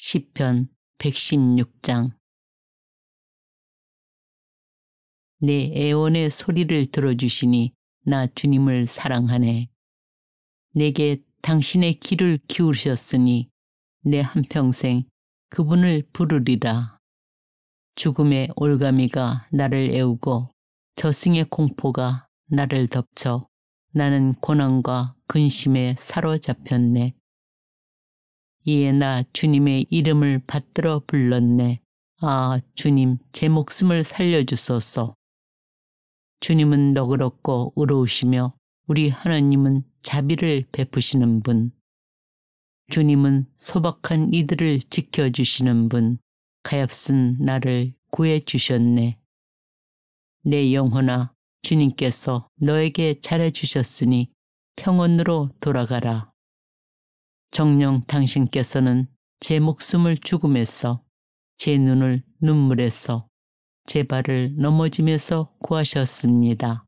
시편 116장. 내 애원의 소리를 들어주시니 나 주님을 사랑하네. 내게 당신의 귀를 기울이셨으니 내 한평생 그분을 부르리라. 죽음의 올가미가 나를 애우고 저승의 공포가 나를 덮쳐 나는 고난과 근심에 사로잡혔네. 이에 나 주님의 이름을 받들어 불렀네. 아, 주님, 제 목숨을 살려주소서. 주님은 너그럽고 의로우시며 우리 하나님은 자비를 베푸시는 분. 주님은 소박한 이들을 지켜주시는 분. 가엾은 나를 구해주셨네. 내 영혼아, 주님께서 너에게 잘해주셨으니 평온으로 돌아가라. 정녕 당신께서는 제 목숨을 죽음에서, 제 눈을 눈물에서, 제 발을 넘어짐에서 구하셨습니다.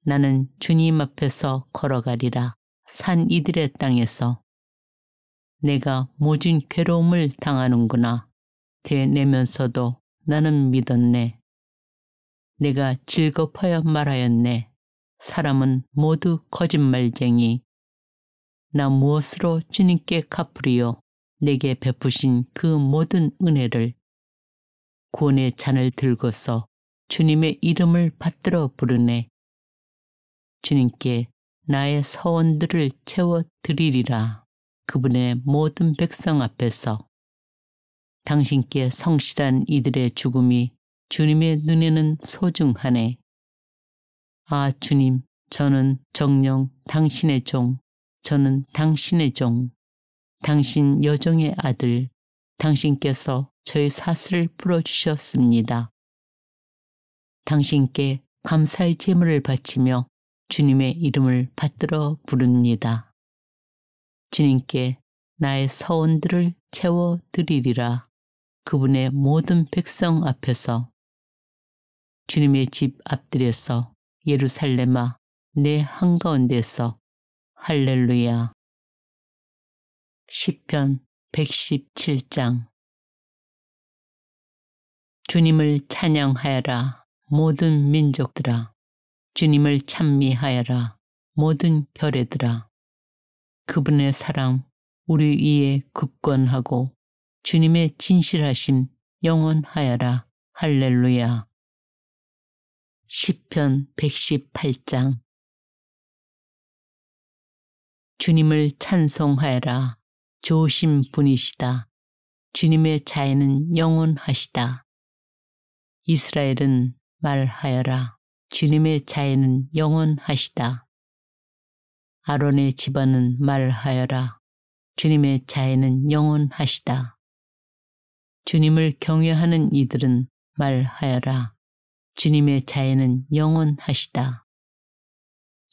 나는 주님 앞에서 걸어가리라. 산 이들의 땅에서. 내가 모진 괴로움을 당하는구나 되내면서도 나는 믿었네. 내가 즐겁하여 말하였네. 사람은 모두 거짓말쟁이. 나 무엇으로 주님께 갚으리요? 내게 베푸신 그 모든 은혜를. 구원의 잔을 들고서 주님의 이름을 받들어 부르네. 주님께 나의 서원들을 채워드리리라. 그분의 모든 백성 앞에서. 당신께 성실한 이들의 죽음이 주님의 눈에는 소중하네. 아, 주님, 저는 정녕 당신의 종, 저는 당신의 종, 당신 여종의 아들, 당신께서 저의 사슬을 풀어주셨습니다. 당신께 감사의 제물을 바치며 주님의 이름을 받들어 부릅니다. 주님께 나의 서원들을 채워드리리라. 그분의 모든 백성 앞에서. 주님의 집 앞들에서 예루살렘아, 내 한가운데서. 할렐루야. 시편 117장. 주님을 찬양하여라, 모든 민족들아. 주님을 찬미하여라, 모든 결애들아. 그분의 사랑 우리 위에 굳건하고 주님의 진실하심 영원하여라. 할렐루야. 시편 118장. 주님을 찬송하여라. 좋으신 분이시다. 주님의 자애는 영원하시다. 이스라엘은 말하여라. 주님의 자애는 영원하시다. 아론의 집안은 말하여라. 주님의 자애는 영원하시다. 주님을 경외하는 이들은 말하여라. 주님의 자애는 영원하시다.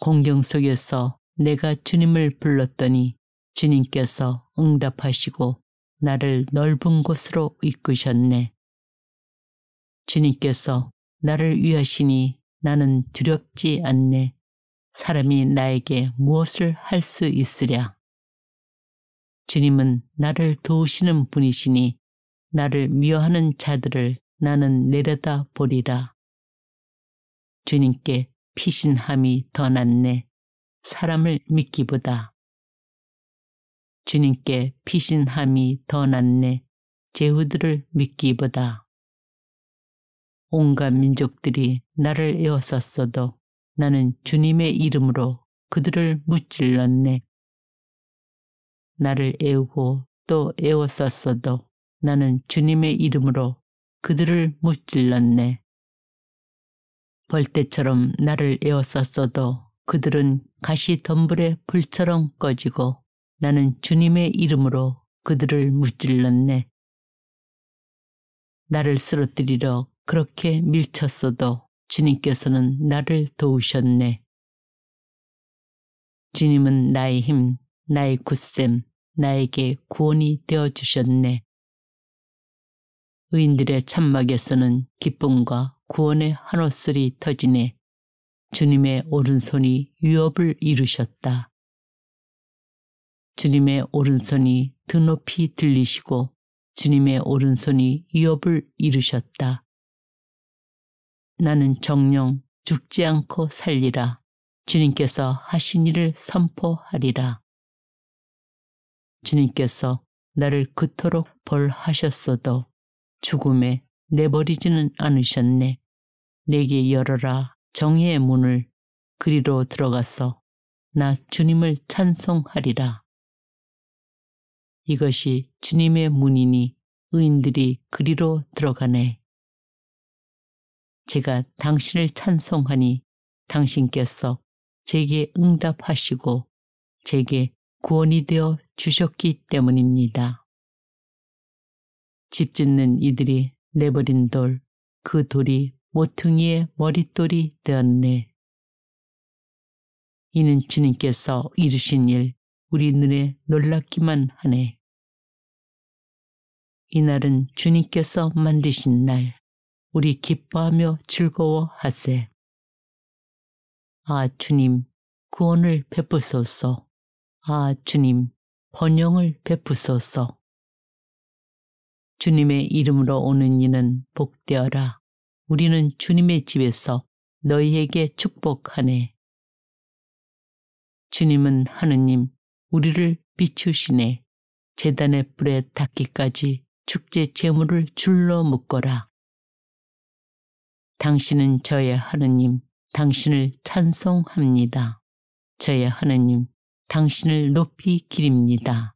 공경 속에서 내가 주님을 불렀더니 주님께서 응답하시고 나를 넓은 곳으로 이끄셨네. 주님께서 나를 위하시니 나는 두렵지 않네. 사람이 나에게 무엇을 할 수 있으랴. 주님은 나를 도우시는 분이시니 나를 미워하는 자들을 나는 내려다 보리라. 주님께 피신함이 더 낫네. 사람을 믿기보다. 주님께 피신함이 더 낫네. 제후들을 믿기보다. 온갖 민족들이 나를 에워쌌어도 나는 주님의 이름으로 그들을 무찔렀네. 나를 에우고 또 에워쌌어도 나는 주님의 이름으로 그들을 무찔렀네. 벌떼처럼 나를 에워쌌어도 그들은 가시덤불의 불처럼 꺼지고 나는 주님의 이름으로 그들을 무찔렀네. 나를 쓰러뜨리려 그렇게 밀쳤어도 주님께서는 나를 도우셨네. 주님은 나의 힘, 나의 굳셈, 나에게 구원이 되어주셨네. 의인들의 천막에서는 기쁨과 구원의 한옷술이 터지네. 주님의 오른손이 유업을 이루셨다. 주님의 오른손이 드높이 들리시고 주님의 오른손이 위협을 이루셨다. 나는 정녕 죽지 않고 살리라. 주님께서 하신 일을 선포하리라. 주님께서 나를 그토록 벌하셨어도 죽음에 내버리지는 않으셨네. 내게 열어라 정의의 문을. 그리로 들어가서 나 주님을 찬송하리라. 이것이 주님의 문이니 의인들이 그리로 들어가네. 제가 당신을 찬송하니 당신께서 제게 응답하시고 제게 구원이 되어 주셨기 때문입니다. 집 짓는 이들이 내버린 돌, 그 돌이 모퉁이의 머릿돌이 되었네. 이는 주님께서 이루신 일, 우리 눈에 놀랍기만 하네. 이날은 주님께서 만드신 날, 우리 기뻐하며 즐거워하세. 아 주님, 구원을 베푸소서. 아 주님, 번영을 베푸소서. 주님의 이름으로 오는 이는 복되어라. 우리는 주님의 집에서 너희에게 축복하네. 주님은 하느님, 우리를 비추시네. 제단의 뿔에 닿기까지 축제 제물을 줄로 묶어라. 당신은 저의 하느님, 당신을 찬송합니다. 저의 하느님, 당신을 높이 기립니다.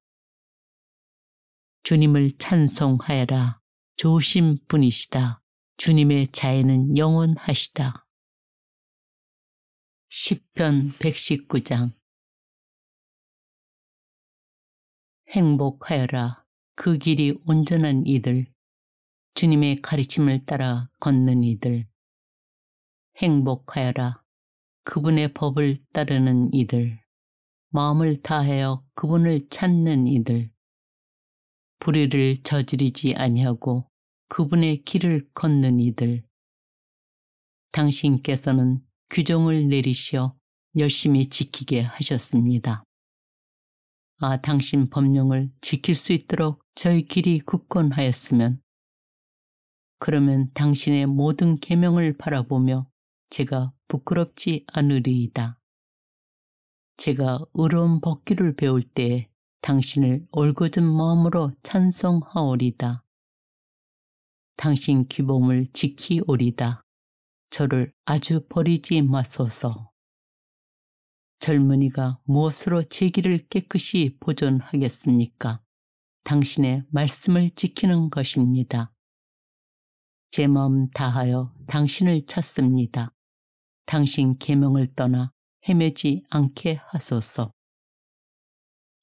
주님을 찬송하여라. 좋으신 분이시다. 주님의 자애는 영원하시다. 시편 119장. 행복하여라. 그 길이 온전한 이들. 주님의 가르침을 따라 걷는 이들. 행복하여라. 그분의 법을 따르는 이들. 마음을 다하여 그분을 찾는 이들. 불의를 저지르지 아니하고 그분의 길을 걷는 이들. 당신께서는 규정을 내리시어 열심히 지키게 하셨습니다. 아, 당신 법령을 지킬 수 있도록 저희 길이 굳건하였으면, 그러면 당신의 모든 계명을 바라보며 제가 부끄럽지 않으리이다. 제가 의로운 법규를 배울 때에 당신을 올곧은 마음으로 찬송하오리다. 당신 규범을 지키오리다. 저를 아주 버리지 마소서. 젊은이가 무엇으로 제 길을 깨끗이 보존하겠습니까? 당신의 말씀을 지키는 것입니다. 제 마음 다하여 당신을 찾습니다. 당신 계명을 떠나 헤매지 않게 하소서.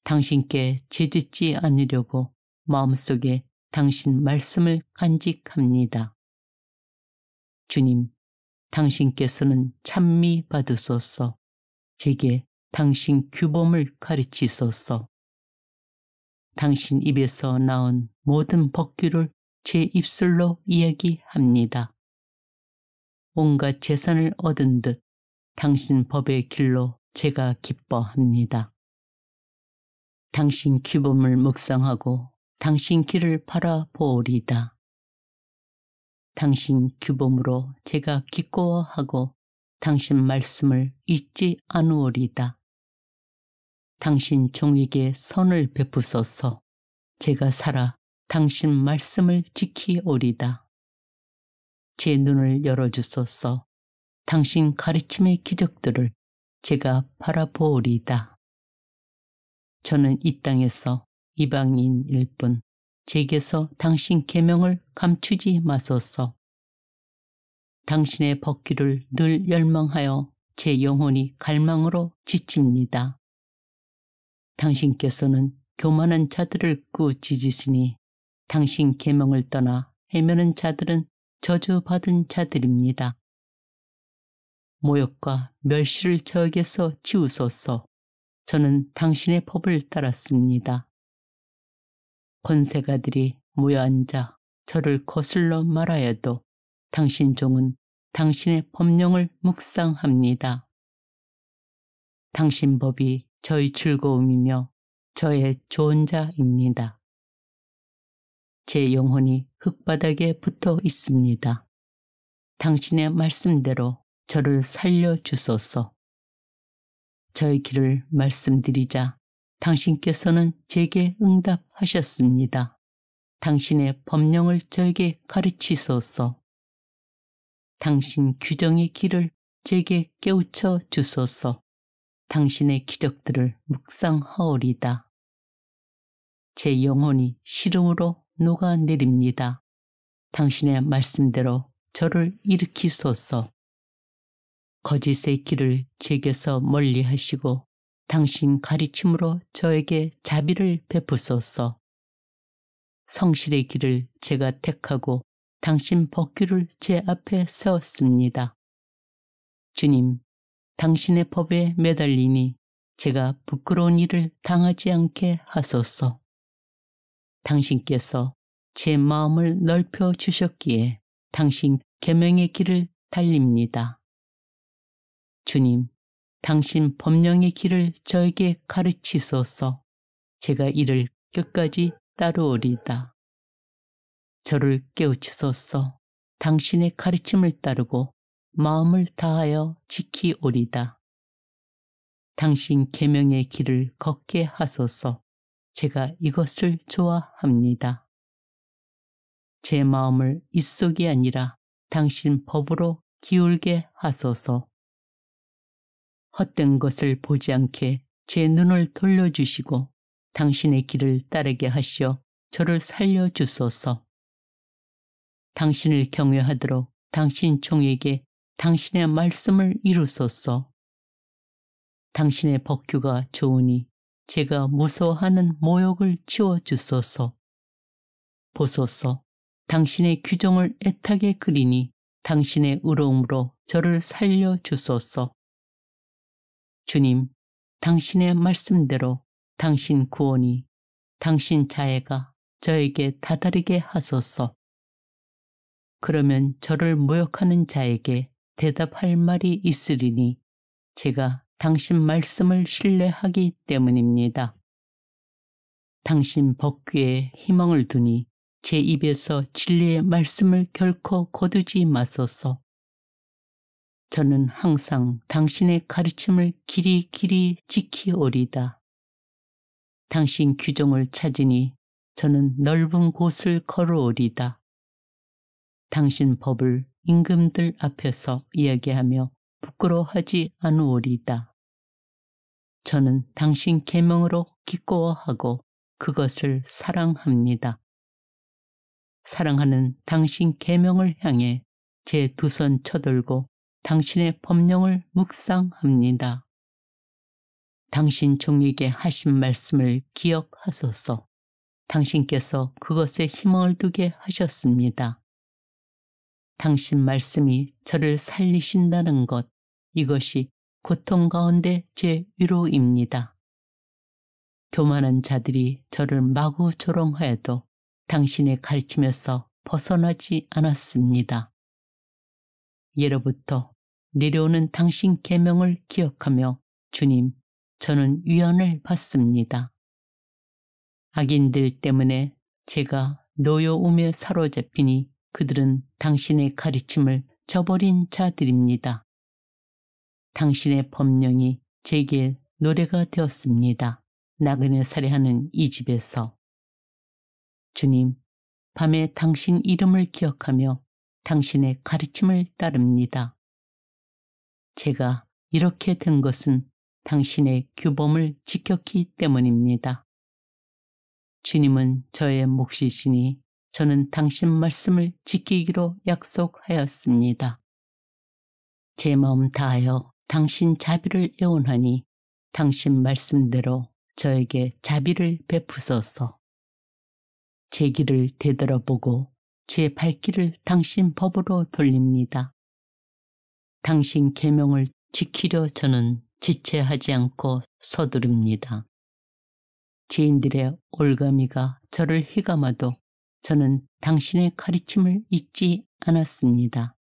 당신께 죄짓지 않으려고 마음속에 당신 말씀을 간직합니다. 주님, 당신께서는 찬미 받으소서. 제게 당신 규범을 가르치소서. 당신 입에서 나온 모든 법규를 제 입술로 이야기합니다. 온갖 재산을 얻은 듯 당신 법의 길로 제가 기뻐합니다. 당신 규범을 묵상하고 당신 길을 바라보오리다. 당신 규범으로 제가 기꺼워하고 당신 말씀을 잊지 않으오리다. 당신 종에게 선을 베푸소서. 제가 살아 당신 말씀을 지키오리다. 제 눈을 열어주소서. 당신 가르침의 기적들을 제가 바라보오리다. 저는 이 땅에서 이방인일 뿐 제게서 당신 계명을 감추지 마소서. 당신의 법규를 늘 열망하여 제 영혼이 갈망으로 지칩니다. 당신께서는 교만한 자들을 꾸짖으시니 당신 계명을 떠나 헤매는 자들은 저주받은 자들입니다. 모욕과 멸시를 저에게서 지우소서. 저는 당신의 법을 따랐습니다. 권세가들이 모여앉아 저를 거슬러 말하여도 당신 종은 당신의 법령을 묵상합니다. 당신 법이 저희 즐거움이며 저의 조언자입니다. 제 영혼이 흙바닥에 붙어 있습니다. 당신의 말씀대로 저를 살려주소서. 저의 길을 말씀드리자 당신께서는 제게 응답하셨습니다. 당신의 법령을 저에게 가르치소서. 당신 규정의 길을 제게 깨우쳐 주소서. 당신의 기적들을 묵상하오리다. 제 영혼이 시름으로 녹아내립니다. 당신의 말씀대로 저를 일으키소서. 거짓의 길을 제게서 멀리 하시고 당신 가르침으로 저에게 자비를 베푸소서. 성실의 길을 제가 택하고 당신 법규를 제 앞에 세웠습니다. 주님, 당신의 법에 매달리니 제가 부끄러운 일을 당하지 않게 하소서. 당신께서 제 마음을 넓혀 주셨기에 당신 계명의 길을 달립니다. 주님, 당신 법령의 길을 저에게 가르치소서. 제가 이를 끝까지 따르오리다. 저를 깨우치소서. 당신의 가르침을 따르고 마음을 다하여 지키오리다. 당신 계명의 길을 걷게 하소서. 제가 이것을 좋아합니다. 제 마음을 입속이 아니라 당신 법으로 기울게 하소서. 헛된 것을 보지 않게 제 눈을 돌려주시고 당신의 길을 따르게 하시어 저를 살려주소서. 당신을 경외하도록 당신 종에게 당신의 말씀을 이루소서. 당신의 법규가 좋으니 제가 무서워하는 모욕을 지워주소서. 보소서. 당신의 규정을 애타게 그리니 당신의 의로움으로 저를 살려주소서. 주님, 당신의 말씀대로 당신 구원이 당신 자애가 저에게 다다르게 하소서. 그러면 저를 모욕하는 자에게 대답할 말이 있으리니 제가 당신 말씀을 신뢰하기 때문입니다. 당신 법규에 희망을 두니 제 입에서 진리의 말씀을 결코 거두지 마소서. 저는 항상 당신의 가르침을 길이 지키오리다. 당신 규정을 찾으니 저는 넓은 곳을 걸어오리다. 당신 법을 임금들 앞에서 이야기하며 부끄러워하지 않으오리다. 저는 당신 계명으로 기꺼워하고 그것을 사랑합니다. 사랑하는 당신 계명을 향해 제 두 손 쳐들고 당신의 법령을 묵상합니다. 당신 종에게 하신 말씀을 기억하소서. 당신께서 그것에 희망을 두게 하셨습니다. 당신 말씀이 저를 살리신다는 것, 이것이 고통 가운데 제 위로입니다. 교만한 자들이 저를 마구 조롱하여도 당신의 가르침에서 벗어나지 않았습니다. 예로부터 내려오는 당신 계명을 기억하며 주님, 저는 위안을 받습니다. 악인들 때문에 제가 노여움에 사로잡히니 그들은 당신의 가르침을 저버린 자들입니다. 당신의 법령이 제게 노래가 되었습니다. 나그네 살해하는 이 집에서. 주님, 밤에 당신 이름을 기억하며 당신의 가르침을 따릅니다. 제가 이렇게 된 것은 당신의 규범을 지켰기 때문입니다. 주님은 저의 몫이시니 저는 당신 말씀을 지키기로 약속하였습니다. 제 마음 다하여 당신 자비를 애원하니 당신 말씀대로 저에게 자비를 베푸소서. 제 길을 되돌아보고 제 발길을 당신 법으로 돌립니다. 당신 계명을 지키려 저는 지체하지 않고 서두릅니다. 지인들의 올가미가 저를 휘감아도 저는 당신의 가르침을 잊지 않았습니다.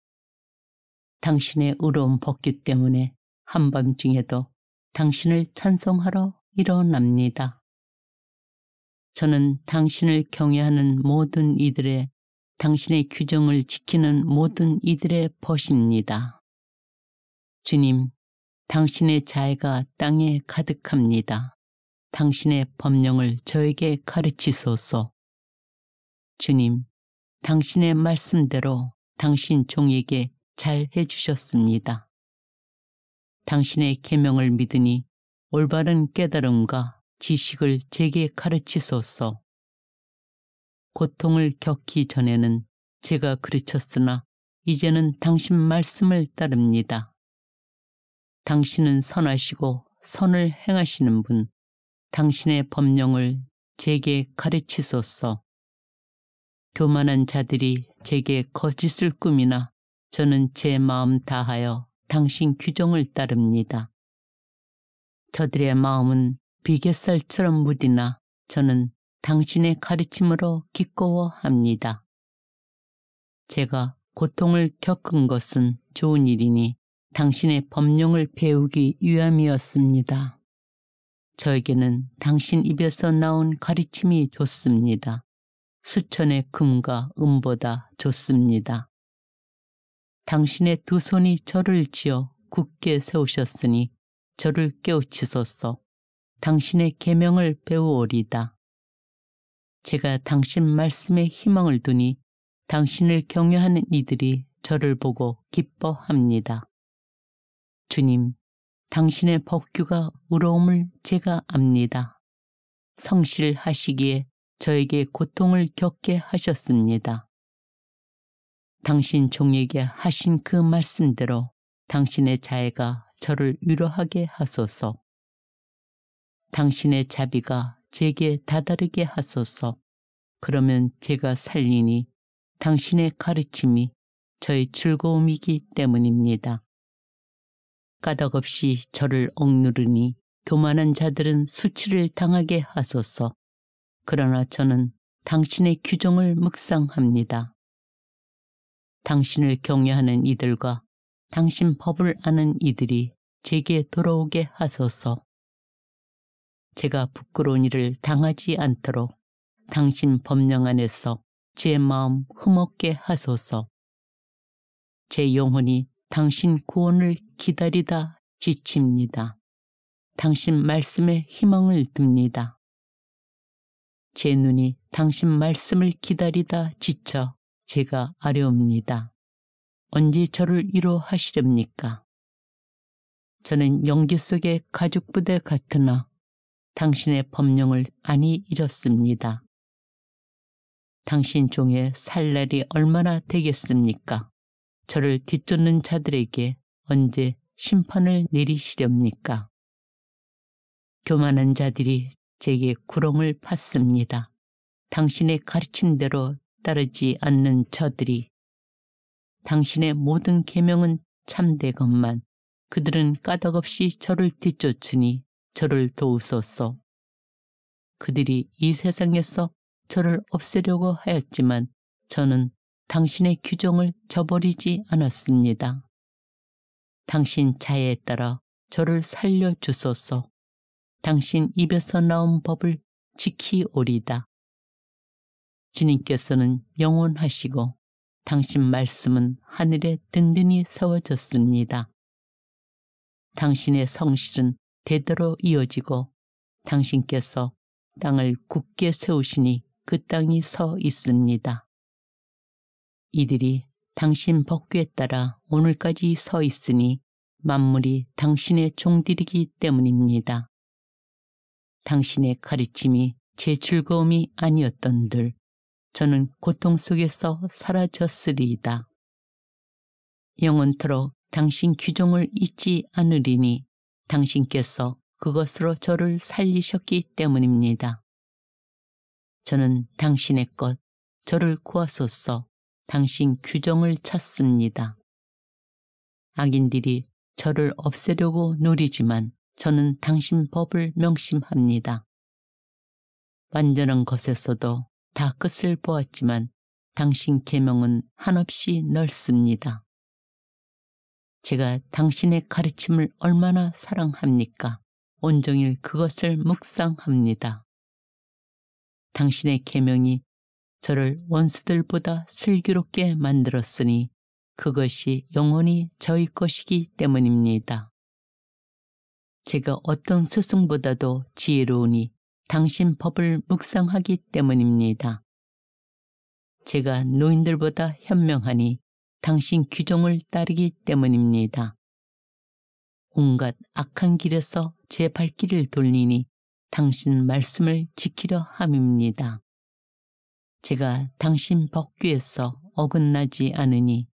당신의 의로운 법규 때문에 한밤중에도 당신을 찬송하러 일어납니다. 저는 당신을 경외하는 모든 이들의, 당신의 규정을 지키는 모든 이들의 벗입니다. 주님, 당신의 자애가 땅에 가득합니다. 당신의 법령을 저에게 가르치소서. 주님, 당신의 말씀대로 당신 종에게 잘 해주셨습니다. 당신의 계명을 믿으니 올바른 깨달음과 지식을 제게 가르치소서. 고통을 겪기 전에는 제가 그르쳤으나 이제는 당신 말씀을 따릅니다. 당신은 선하시고 선을 행하시는 분, 당신의 법령을 제게 가르치소서. 교만한 자들이 제게 거짓을 꾸미나 저는 제 마음 다하여 당신 규정을 따릅니다. 저들의 마음은 비갯살처럼 무디나 저는 당신의 가르침으로 기꺼워합니다. 제가 고통을 겪은 것은 좋은 일이니 당신의 법령을 배우기 위함이었습니다. 저에게는 당신 입에서 나온 가르침이 좋습니다. 수천의 금과 은보다 좋습니다. 당신의 두 손이 저를 지어 굳게 세우셨으니 저를 깨우치소서. 당신의 계명을 배우오리다. 제가 당신 말씀에 희망을 두니 당신을 경외하는 이들이 저를 보고 기뻐합니다. 주님, 당신의 법규가 의로움을 제가 압니다. 성실하시기에 저에게 고통을 겪게 하셨습니다. 당신 종에게 하신 그 말씀대로 당신의 자애가 저를 위로하게 하소서. 당신의 자비가 제게 다다르게 하소서. 그러면 제가 살리니 당신의 가르침이 저의 즐거움이기 때문입니다. 까닭없이 저를 억누르니 교만한 자들은 수치를 당하게 하소서. 그러나 저는 당신의 규정을 묵상합니다. 당신을 경외하는 이들과 당신 법을 아는 이들이 제게 돌아오게 하소서. 제가 부끄러운 일을 당하지 않도록 당신 법령 안에서 제 마음 흠없게 하소서. 제 영혼이 당신 구원을 기다리다 지칩니다. 당신 말씀에 희망을 둡니다. 제 눈이 당신 말씀을 기다리다 지쳐 제가 아려옵니다. 언제 저를 위로하시렵니까? 저는 영지 속의 가죽부대 같으나 당신의 법령을 안이 잊었습니다. 당신 종의 살 날이 얼마나 되겠습니까? 저를 뒤쫓는 자들에게 언제 심판을 내리시렵니까? 교만한 자들이 제게 구렁을 팠습니다. 당신의 가르침대로 따르지 않는 저들이 당신의 모든 계명은 참되건만 그들은 까닭없이 저를 뒤쫓으니 저를 도우소서. 그들이 이 세상에서 저를 없애려고 하였지만 저는 당신의 규정을 저버리지 않았습니다. 당신 자애에 따라 저를 살려주소서. 당신 입에서 나온 법을 지키오리다. 주님께서는 영원하시고 당신 말씀은 하늘에 든든히 세워졌습니다. 당신의 성실은 대대로 이어지고 당신께서 땅을 굳게 세우시니 그 땅이 서 있습니다. 이들이 당신 법규에 따라 오늘까지 서 있으니 만물이 당신의 종들이기 때문입니다. 당신의 가르침이 제 즐거움이 아니었던들 저는 고통 속에서 사라졌으리이다. 영원토록 당신 규정을 잊지 않으리니 당신께서 그것으로 저를 살리셨기 때문입니다. 저는 당신의 것, 저를 구하소서. 당신 규정을 찾습니다. 악인들이 저를 없애려고 노리지만 저는 당신 법을 명심합니다. 완전한 것에서도 다 끝을 보았지만 당신 계명은 한없이 넓습니다. 제가 당신의 가르침을 얼마나 사랑합니까? 온종일 그것을 묵상합니다. 당신의 계명이 저를 원수들보다 슬기롭게 만들었으니 그것이 영원히 저희 것이기 때문입니다. 제가 어떤 스승보다도 지혜로우니 당신 법을 묵상하기 때문입니다. 제가 노인들보다 현명하니 당신 규정을 따르기 때문입니다. 온갖 악한 길에서 제 발길을 돌리니 당신 말씀을 지키려 함입니다. 제가 당신 법규에서 어긋나지 않으니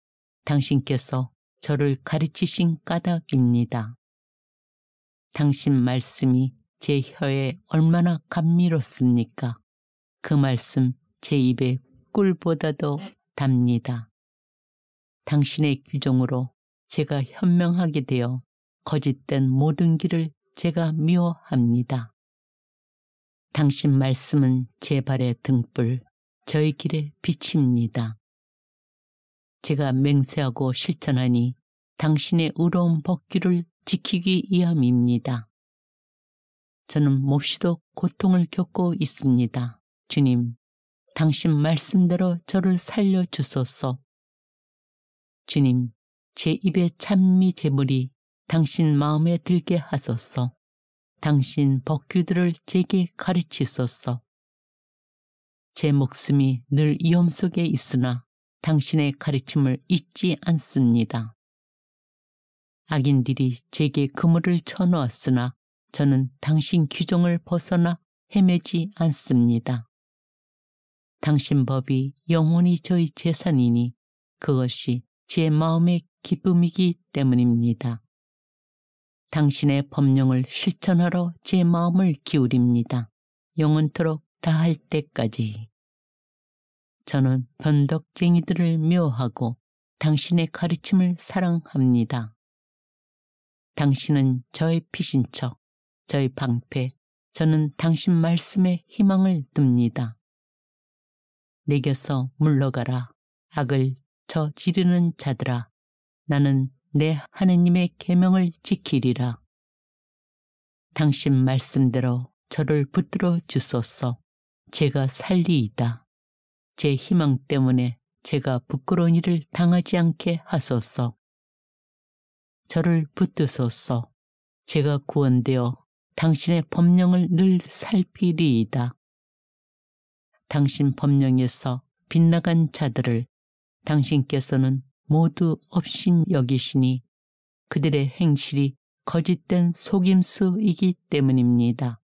당신께서 저를 가르치신 까닭입니다. 당신 말씀이 제 혀에 얼마나 감미롭습니까? 그 말씀 제 입에 꿀보다도 답니다. 당신의 규정으로 제가 현명하게 되어 거짓된 모든 길을 제가 미워합니다. 당신 말씀은 제 발의 등불, 저의 길의 빛입니다. 제가 맹세하고 실천하니 당신의 의로운 법규를 지키기 위함입니다. 저는 몹시도 고통을 겪고 있습니다. 주님, 당신 말씀대로 저를 살려주소서. 주님, 제 입에 찬미 제물이 당신 마음에 들게 하소서. 당신 법규들을 제게 가르치소서. 제 목숨이 늘 위험 속에 있으나 당신의 가르침을 잊지 않습니다. 악인들이 제게 그물을 쳐놓았으나 저는 당신 규정을 벗어나 헤매지 않습니다. 당신 법이 영원히 저희 재산이니 그것이 제 마음의 기쁨이기 때문입니다. 당신의 법령을 실천하러 제 마음을 기울입니다. 영원토록 다할 때까지. 저는 변덕쟁이들을 미워하고 당신의 가르침을 사랑합니다. 당신은 저의 피신 척, 저의 방패, 저는 당신 말씀에 희망을 둡니다. 내게서 물러가라. 악을 저지르는 자들아. 나는 내 하느님의 계명을 지키리라. 당신 말씀대로 저를 붙들어 주소서. 제가 살리이다. 제 희망 때문에 제가 부끄러운 일을 당하지 않게 하소서. 저를 붙드소서. 제가 구원되어 당신의 법령을 늘 살피리이다. 당신 법령에서 빗나간 자들을 당신께서는 모두 업신 여기시니 그들의 행실이 거짓된 속임수이기 때문입니다.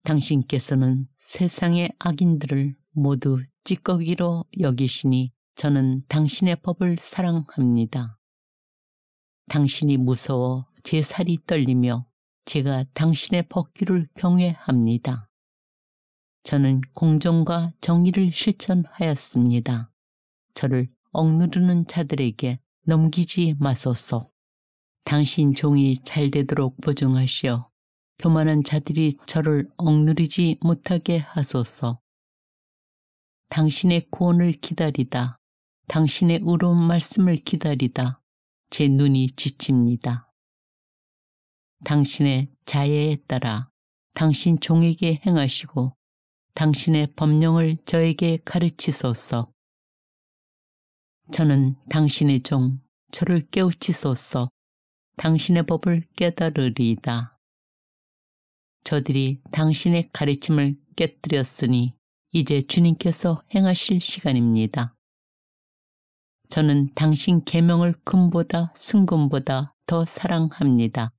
당신께서는 세상의 악인들을 모두 찌꺼기로 여기시니 저는 당신의 법을 사랑합니다. 당신이 무서워 제 살이 떨리며 제가 당신의 법규를 경외합니다. 저는 공정과 정의를 실천하였습니다. 저를 억누르는 자들에게 넘기지 마소서. 당신 종이 잘되도록 보증하시어 교만한 자들이 저를 억누르지 못하게 하소서. 당신의 구원을 기다리다. 당신의 의로운 말씀을 기다리다. 제 눈이 지칩니다. 당신의 자애에 따라 당신 종에게 행하시고 당신의 법령을 저에게 가르치소서. 저는 당신의 종, 저를 깨우치소서. 당신의 법을 깨달으리이다. 저들이 당신의 가르침을 깨뜨렸으니 이제 주님께서 행하실 시간입니다. 저는 당신 계명을 금보다 승금보다 더 사랑합니다.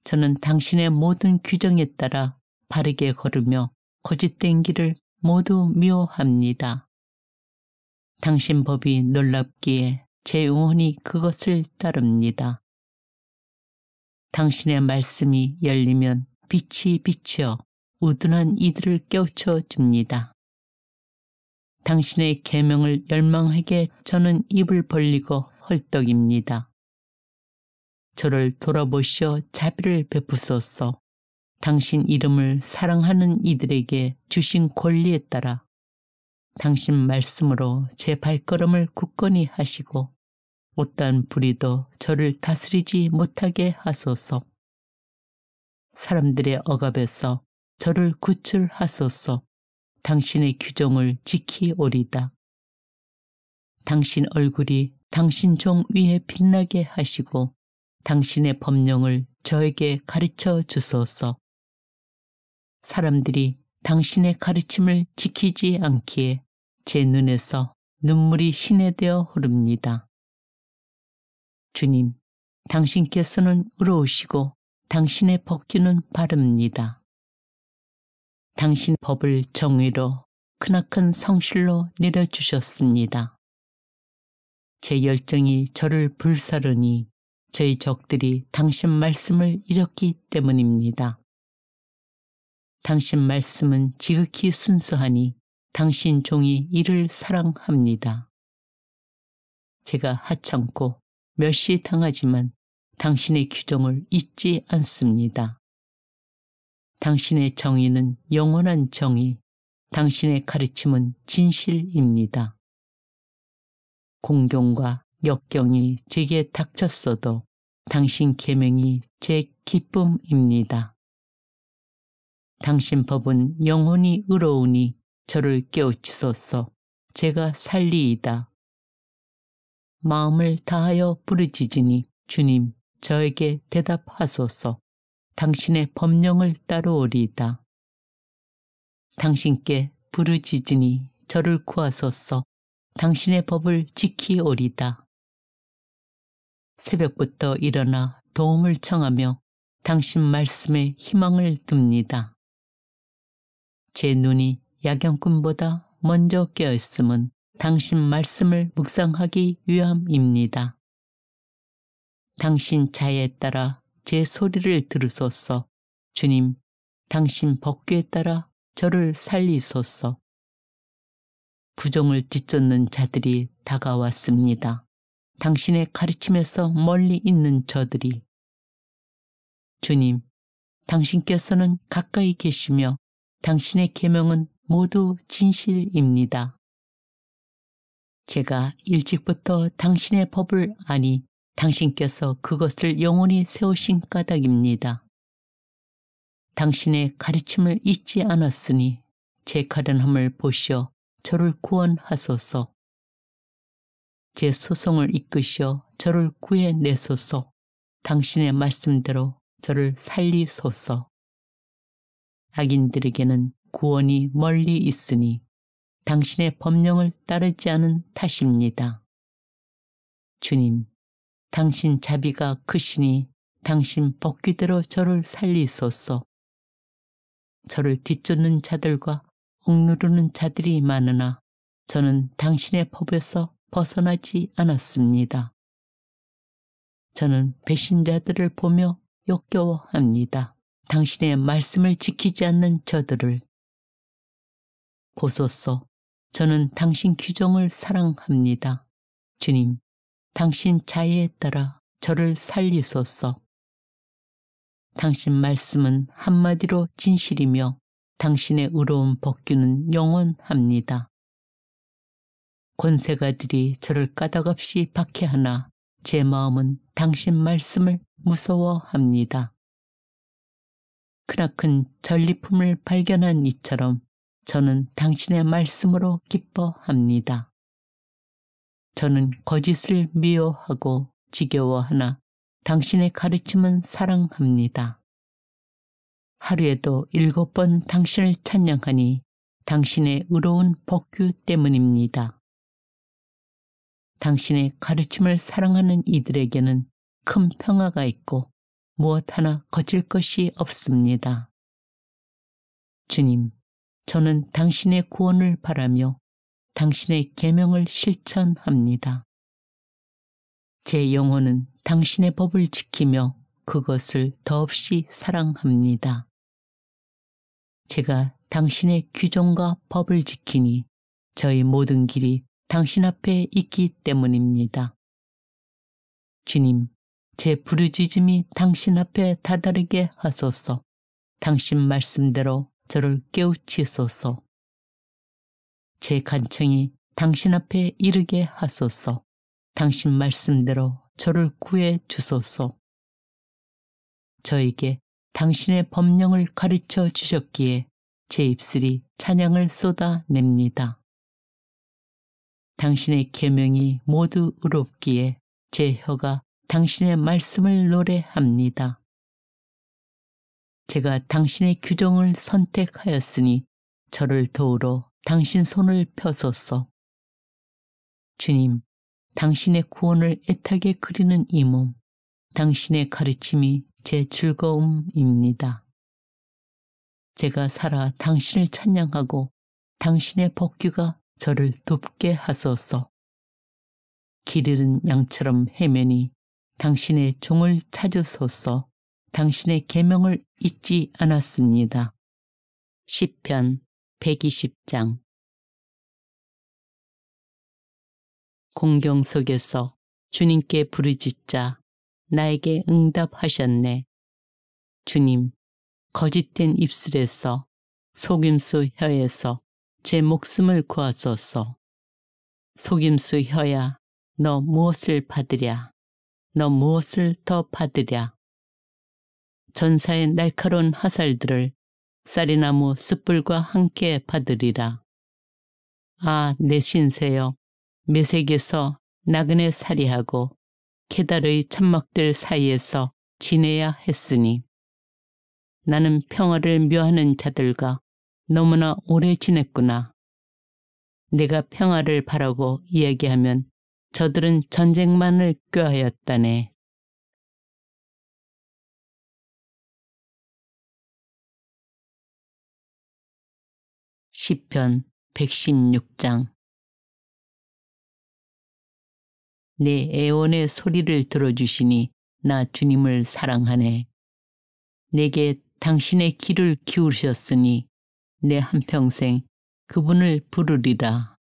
저는 당신의 모든 규정에 따라 바르게 걸으며 거짓된 길을 모두 미워합니다. 당신 법이 놀랍기에 제 영혼이 그것을 따릅니다. 당신의 말씀이 열리면 빛이 비치어 우둔한 이들을 깨우쳐 줍니다. 당신의 계명을 열망하게 저는 입을 벌리고 헐떡입니다. 저를 돌아보시어 자비를 베푸소서. 당신 이름을 사랑하는 이들에게 주신 권리에 따라 당신 말씀으로 제 발걸음을 굳건히 하시고 못단 불의도 저를 다스리지 못하게 하소서. 사람들의 억압에서 저를 구출하소서. 당신의 규정을 지키오리다. 당신 얼굴이 당신 종 위에 빛나게 하시고 당신의 법령을 저에게 가르쳐 주소서. 사람들이 당신의 가르침을 지키지 않기에 제 눈에서 눈물이 시내되어 흐릅니다. 주님, 당신께서는 의로우시고 당신의 법규는 바릅니다. 당신 법을 정의로 크나큰 성실로 내려주셨습니다. 제 열정이 저를 불사르니 저희 적들이 당신 말씀을 잊었기 때문입니다. 당신 말씀은 지극히 순수하니 당신 종이 이를 사랑합니다. 제가 하찮고 멸시당하지만 당신의 규정을 잊지 않습니다. 당신의 정의는 영원한 정의, 당신의 가르침은 진실입니다. 공경과 역경이 제게 닥쳤어도 당신 계명이 제 기쁨입니다. 당신 법은 영원히 의로우니 저를 깨우치소서. 제가 살리이다. 마음을 다하여 부르짖으니 주님, 저에게 대답하소서. 당신의 법령을 따르오리이다. 당신께 부르짖으니 저를 구하소서. 당신의 법을 지키오리다. 새벽부터 일어나 도움을 청하며 당신 말씀에 희망을 둡니다. 제 눈이 야경꾼보다 먼저 깨어있음은 당신 말씀을 묵상하기 위함입니다. 당신 자애에 따라 제 소리를 들으소서. 주님, 당신 법규에 따라 저를 살리소서. 부정을 뒤쫓는 자들이 다가왔습니다. 당신의 가르침에서 멀리 있는 저들이. 주님, 당신께서는 가까이 계시며 당신의 계명은 모두 진실입니다. 제가 일찍부터 당신의 법을 아니 당신께서 그것을 영원히 세우신 까닭입니다. 당신의 가르침을 잊지 않았으니 제 가련함을 보시어 저를 구원하소서. 제 소송을 이끄시어 저를 구해내소서. 당신의 말씀대로 저를 살리소서. 악인들에게는 구원이 멀리 있으니 당신의 법령을 따르지 않은 탓입니다. 주님, 당신 자비가 크시니 당신 법규대로 저를 살리소서. 저를 뒤쫓는 자들과 억누르는 자들이 많으나 저는 당신의 법에서 벗어나지 않았습니다. 저는 배신자들을 보며 역겨워합니다. 당신의 말씀을 지키지 않는 저들을. 보소서, 저는 당신 규정을 사랑합니다. 주님, 당신 자애에 따라 저를 살리소서. 당신 말씀은 한마디로 진실이며 당신의 의로운 법규는 영원합니다. 권세가들이 저를 까닭없이 박해하나 제 마음은 당신 말씀을 무서워합니다. 크나큰 전리품을 발견한 이처럼 저는 당신의 말씀으로 기뻐합니다. 저는 거짓을 미워하고 지겨워하나 당신의 가르침은 사랑합니다. 하루에도 7번 당신을 찬양하니 당신의 의로운 법규 때문입니다. 당신의 가르침을 사랑하는 이들에게는 큰 평화가 있고 무엇 하나 거칠 것이 없습니다. 주님, 저는 당신의 구원을 바라며 당신의 계명을 실천합니다. 제 영혼은 당신의 법을 지키며 그것을 더없이 사랑합니다. 제가 당신의 규정과 법을 지키니 저희 모든 길이 당신 앞에 있기 때문입니다. 주님, 제 부르짖음이 당신 앞에 다다르게 하소서. 당신 말씀대로 저를 깨우치소서. 제 간청이 당신 앞에 이르게 하소서. 당신 말씀대로 저를 구해 주소서. 저에게 당신의 법령을 가르쳐 주셨기에 제 입술이 찬양을 쏟아냅니다. 당신의 계명이 모두 의롭기에 제 혀가 당신의 말씀을 노래합니다. 제가 당신의 규정을 선택하였으니 저를 도우러 당신 손을 펴소서. 주님, 당신의 구원을 애타게 그리는 이 몸, 당신의 가르침이 제 즐거움입니다. 제가 살아 당신을 찬양하고 당신의 법규가 저를 돕게 하소서. 길 잃은 양처럼 헤매니 당신의 종을 찾으소서. 당신의 계명을 잊지 않았습니다. 시편 120장. 공경 속에서 주님께 부르짖자 나에게 응답하셨네. 주님, 거짓된 입술에서 속임수 혀에서 제 목숨을 구하소서. 속임수 혀야, 너 무엇을 받으랴? 너 무엇을 더 받으랴? 전사의 날카로운 화살들을 쌀이나무 숯불과 함께 받으리라. 아, 내 신세여, 메색에서 나그네 살이하고 케달의 천막들 사이에서 지내야 했으니 나는 평화를 묘하는 자들과 너무나 오래 지냈구나. 내가 평화를 바라고 이야기하면 저들은 전쟁만을 꾀하였다네. 시편 116장. 내 애원의 소리를 들어주시니 나 주님을 사랑하네. 내게 당신의 귀를 기울이셨으니 내 한평생 그분을 부르리라.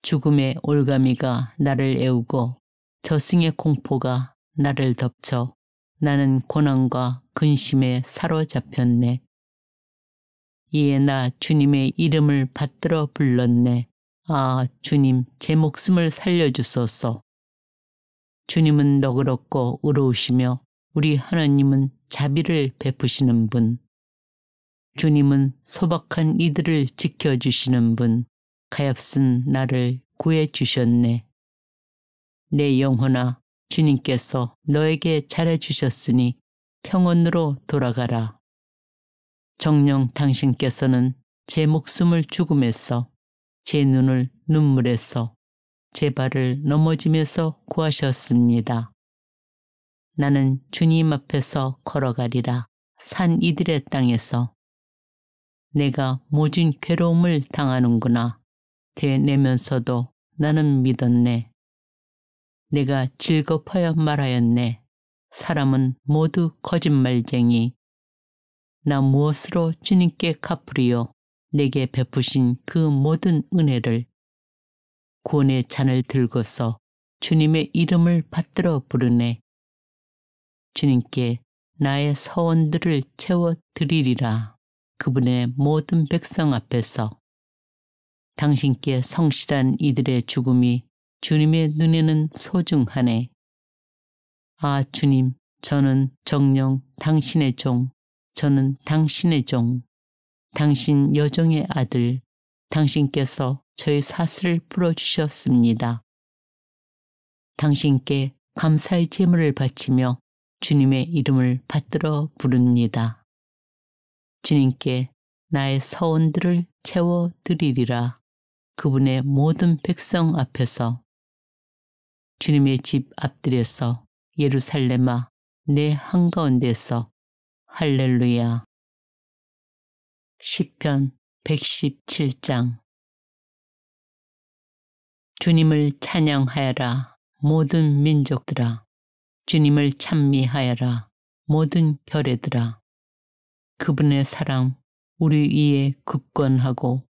죽음의 올가미가 나를 애우고 저승의 공포가 나를 덮쳐 나는 고난과 근심에 사로잡혔네. 이에 나 주님의 이름을 받들어 불렀네. 아, 주님, 제 목숨을 살려주소서. 주님은 너그럽고 의로우시며 우리 하나님은 자비를 베푸시는 분. 주님은 소박한 이들을 지켜주시는 분. 가엾은 나를 구해주셨네. 내 영혼아, 주님께서 너에게 잘해주셨으니 평온으로 돌아가라. 정녕 당신께서는 제 목숨을 죽음에서, 제 눈을 눈물에서, 제 발을 넘어짐에서 구하셨습니다. 나는 주님 앞에서 걸어가리라. 산 이들의 땅에서. 내가 모진 괴로움을 당하는구나. 되내면서도 나는 믿었네. 내가 즐겁하여 말하였네. 사람은 모두 거짓말쟁이. 나 무엇으로 주님께 갚으리요? 내게 베푸신 그 모든 은혜를. 구원의 잔을 들고서 주님의 이름을 받들어 부르네. 주님께 나의 서원들을 채워드리리라. 그분의 모든 백성 앞에서. 당신께 성실한 이들의 죽음이 주님의 눈에는 소중하네. 아, 주님, 저는 정녕 당신의 종, 저는 당신의 종, 당신 여종의 아들, 당신께서 저의 사슬을 풀어주셨습니다. 당신께 감사의 제물을 바치며 주님의 이름을 받들어 부릅니다. 주님께 나의 서원들을 채워드리리라. 그분의 모든 백성 앞에서. 주님의 집 앞들에서 예루살렘아, 내 한가운데서. 할렐루야. 시편 117장. 주님을 찬양하여라, 모든 민족들아. 주님을 찬미하여라, 모든 결애들아. 그분의 사랑 우리 위에 굳건하고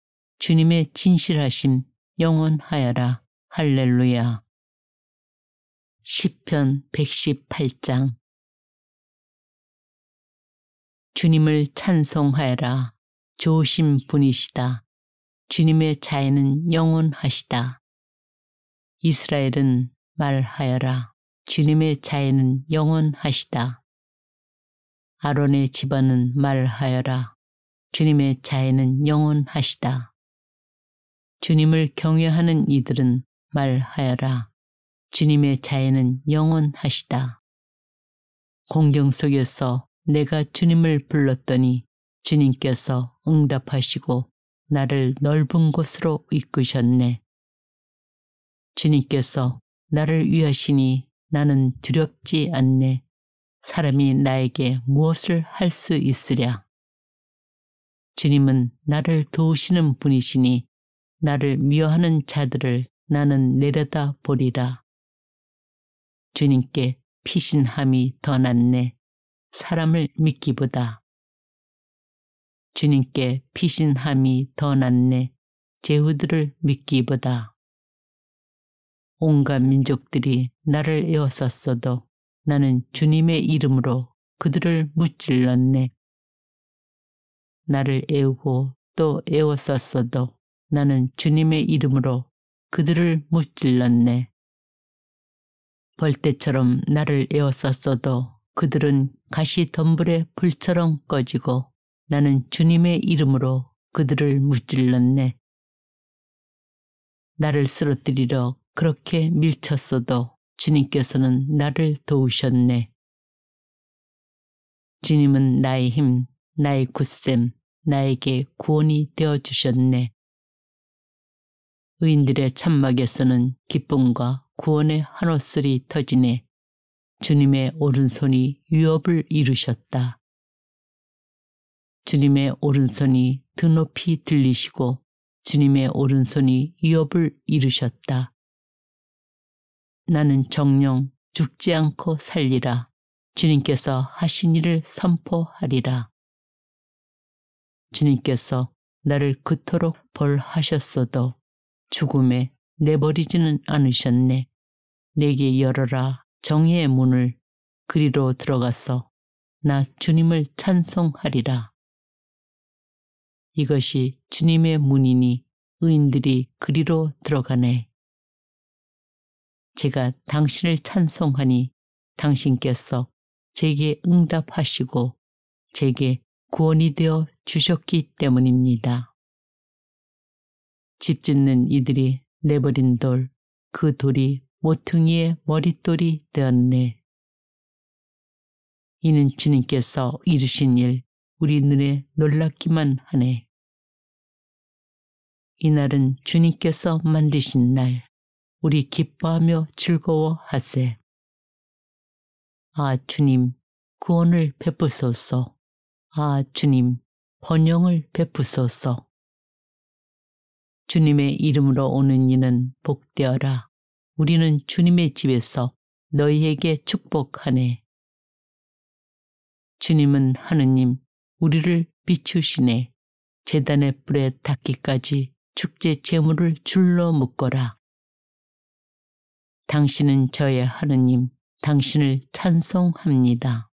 주님의 진실하심 영원하여라. 할렐루야. 시편 118장. 주님을 찬송하여라. 좋으신 분이시다. 주님의 자애는 영원하시다. 이스라엘은 말하여라. 주님의 자애는 영원하시다. 아론의 집안은 말하여라. 주님의 자애는 영원하시다. 주님을 경외하는 이들은 말하여라. 주님의 자애는 영원하시다. 공경 속에서 내가 주님을 불렀더니 주님께서 응답하시고 나를 넓은 곳으로 이끄셨네. 주님께서 나를 위하시니 나는 두렵지 않네. 사람이 나에게 무엇을 할 수 있으랴. 주님은 나를 도우시는 분이시니 나를 미워하는 자들을 나는 내려다 보리라. 주님께 피신함이 더 낫네. 사람을 믿기보다. 주님께 피신함이 더 낫네. 제후들을 믿기보다. 온갖 민족들이 나를 에워쌌어도 나는 주님의 이름으로 그들을 무찔렀네. 나를 에우고 또 에워쌌어도 나는 주님의 이름으로 그들을 무찔렀네. 벌떼처럼 나를 에워쌌어도 그들은 가시덤불의 불처럼 꺼지고 나는 주님의 이름으로 그들을 무찔렀네. 나를 쓰러뜨리려 그렇게 밀쳤어도 주님께서는 나를 도우셨네. 주님은 나의 힘, 나의 굳셈, 나에게 구원이 되어주셨네. 의인들의 천막에서는 기쁨과 구원의 한옷소리 터지네. 주님의 오른손이 위협을 이루셨다. 주님의 오른손이 드높이 들리시고 주님의 오른손이 위협을 이루셨다. 나는 정녕 죽지 않고 살리라. 주님께서 하신 일을 선포하리라. 주님께서 나를 그토록 벌하셨어도 죽음에 내버리지는 않으셨네. 내게 열어라 정의의 문을. 그리로 들어가서 나 주님을 찬송하리라. 이것이 주님의 문이니 의인들이 그리로 들어가네. 제가 당신을 찬송하니 당신께서 제게 응답하시고 제게 구원이 되어 주셨기 때문입니다. 집 짓는 이들이 내버린 돌, 그 돌이 모퉁이의 머릿돌이 되었네. 이는 주님께서 이루신 일, 우리 눈에 놀랍기만 하네. 이날은 주님께서 만드신 날, 우리 기뻐하며 즐거워하세. 아 주님, 구원을 베푸소서. 아 주님, 번영을 베푸소서. 주님의 이름으로 오는 이는 복되어라. 우리는 주님의 집에서 너희에게 축복하네. 주님은 하느님, 우리를 비추시네. 제단의 불에 닿기까지 축제 제물을 줄로 묶어라. 당신은 저의 하느님, 당신을 찬송합니다.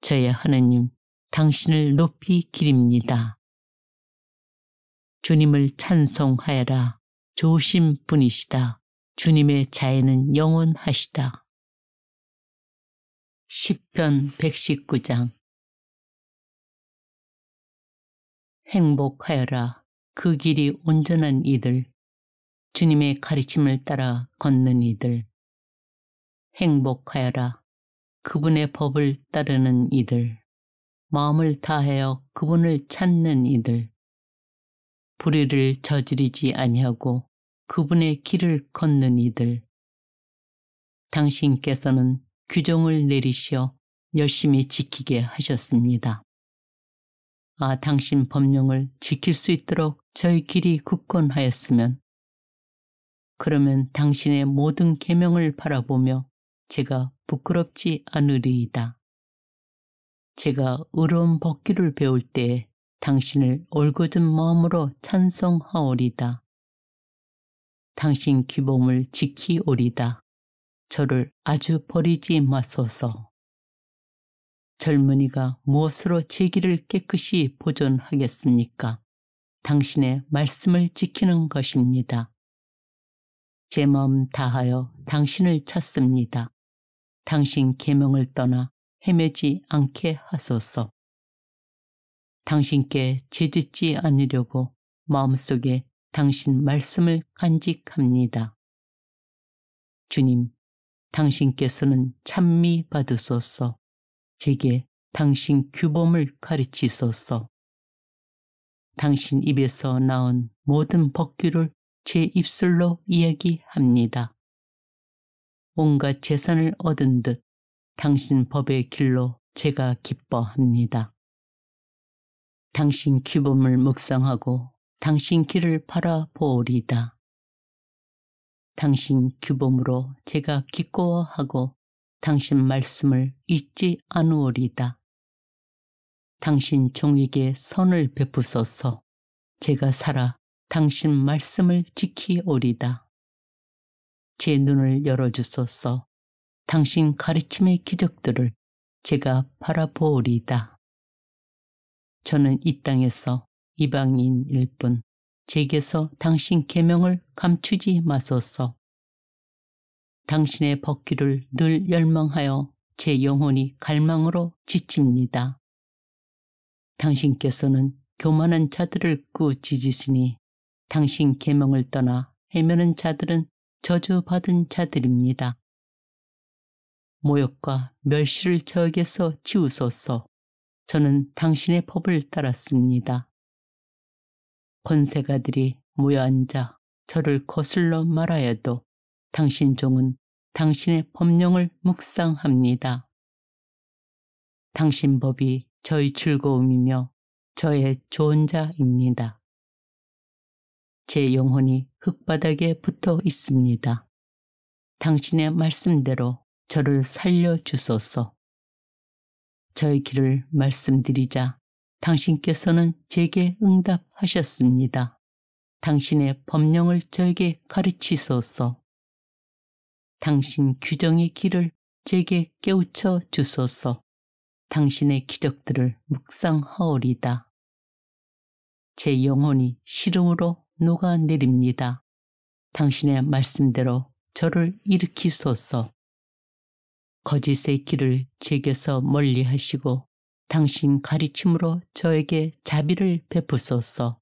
저의 하느님, 당신을 높이 기립니다. 주님을 찬송하여라. 좋으신 분이시다. 주님의 자애는 영원하시다. 시편 119장. 행복하여라. 그 길이 온전한 이들. 주님의 가르침을 따라 걷는 이들. 행복하여라. 그분의 법을 따르는 이들. 마음을 다하여 그분을 찾는 이들. 불의를 저지르지 아니하고 그분의 길을 걷는 이들. 당신께서는 규정을 내리시어 열심히 지키게 하셨습니다. 아, 당신 법령을 지킬 수 있도록 저희 길이 굳건하였으면, 그러면 당신의 모든 계명을 바라보며 제가 부끄럽지 않으리이다. 제가 의로운 법기를 배울 때에 당신을 올곧은 마음으로 찬송하오리다. 당신 규범을 지키오리다. 저를 아주 버리지 마소서. 젊은이가 무엇으로 제 길을 깨끗이 보존하겠습니까? 당신의 말씀을 지키는 것입니다. 제 마음 다하여 당신을 찾습니다. 당신 계명을 떠나 헤매지 않게 하소서. 당신께 죄짓지 않으려고 마음속에 당신 말씀을 간직합니다. 주님, 당신께서는 찬미 받으소서. 제게 당신 규범을 가르치소서. 당신 입에서 나온 모든 법규를 제 입술로 이야기합니다. 온갖 재산을 얻은 듯 당신 법의 길로 제가 기뻐합니다. 당신 규범을 묵상하고 당신 길을 바라보리이다. 당신 규범으로 제가 기꺼워하고 당신 말씀을 잊지 않으오리다. 당신 종에게 선을 베푸소서. 제가 살아 당신 말씀을 지키오리다. 제 눈을 열어주소서. 당신 가르침의 기적들을 제가 바라보오리다. 저는 이 땅에서 이방인일 뿐 제게서 당신 계명을 감추지 마소서. 당신의 법규를 늘 열망하여 제 영혼이 갈망으로 지칩니다. 당신께서는 교만한 자들을 꾸짖으시니 당신 계명을 떠나 헤매는 자들은 저주받은 자들입니다. 모욕과 멸시를 저에게서 지우소서. 저는 당신의 법을 따랐습니다. 권세가들이 모여앉아 저를 거슬러 말하여도 당신 종은 당신의 법령을 묵상합니다. 당신 법이 저의 즐거움이며 저의 좋은 자입니다. 제 영혼이 흙바닥에 붙어 있습니다. 당신의 말씀대로 저를 살려주소서. 저의 길을 말씀드리자 당신께서는 제게 응답하셨습니다. 당신의 법령을 저에게 가르치소서. 당신 규정의 길을 제게 깨우쳐 주소서. 당신의 기적들을 묵상하오리다. 제 영혼이 시름으로 녹아내립니다. 당신의 말씀대로 저를 일으키소서. 거짓의 길을 제게서 멀리 하시고 당신 가르침으로 저에게 자비를 베푸소서.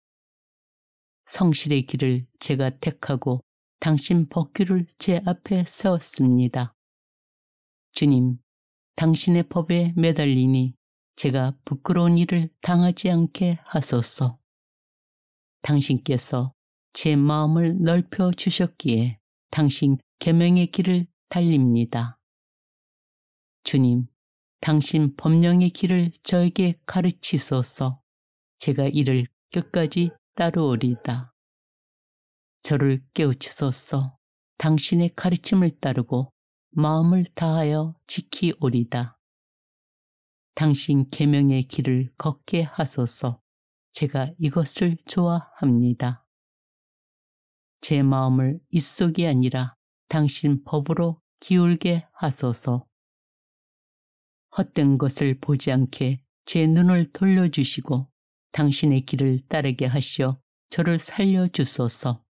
성실의 길을 제가 택하고 당신 법규를 제 앞에 세웠습니다. 주님, 당신의 법에 매달리니 제가 부끄러운 일을 당하지 않게 하소서. 당신께서 제 마음을 넓혀 주셨기에 당신 계명의 길을 달립니다. 주님, 당신 법령의 길을 저에게 가르치소서. 제가 이를 끝까지 따르오리다. 저를 깨우치소서. 당신의 가르침을 따르고 마음을 다하여 지키오리다. 당신 계명의 길을 걷게 하소서. 제가 이것을 좋아합니다. 제 마음을 입속이 아니라 당신 법으로 기울게 하소서. 헛된 것을 보지 않게 제 눈을 돌려주시고 당신의 길을 따르게 하시어 저를 살려주소서.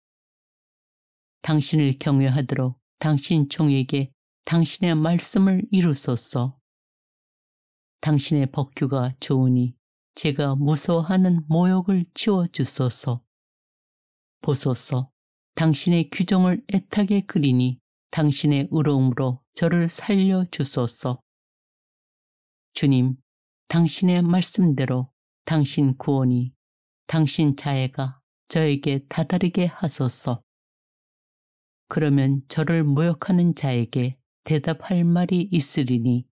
당신을 경외하도록 당신 종에게 당신의 말씀을 이루소서. 당신의 법규가 좋으니 제가 무서워하는 모욕을 지워주소서. 보소서. 당신의 규정을 애타게 그리니 당신의 의로움으로 저를 살려주소서. 주님, 당신의 말씀대로 당신 구원이 당신 자애가 저에게 다다르게 하소서. 그러면 저를 모욕하는 자에게 대답할 말이 있으리니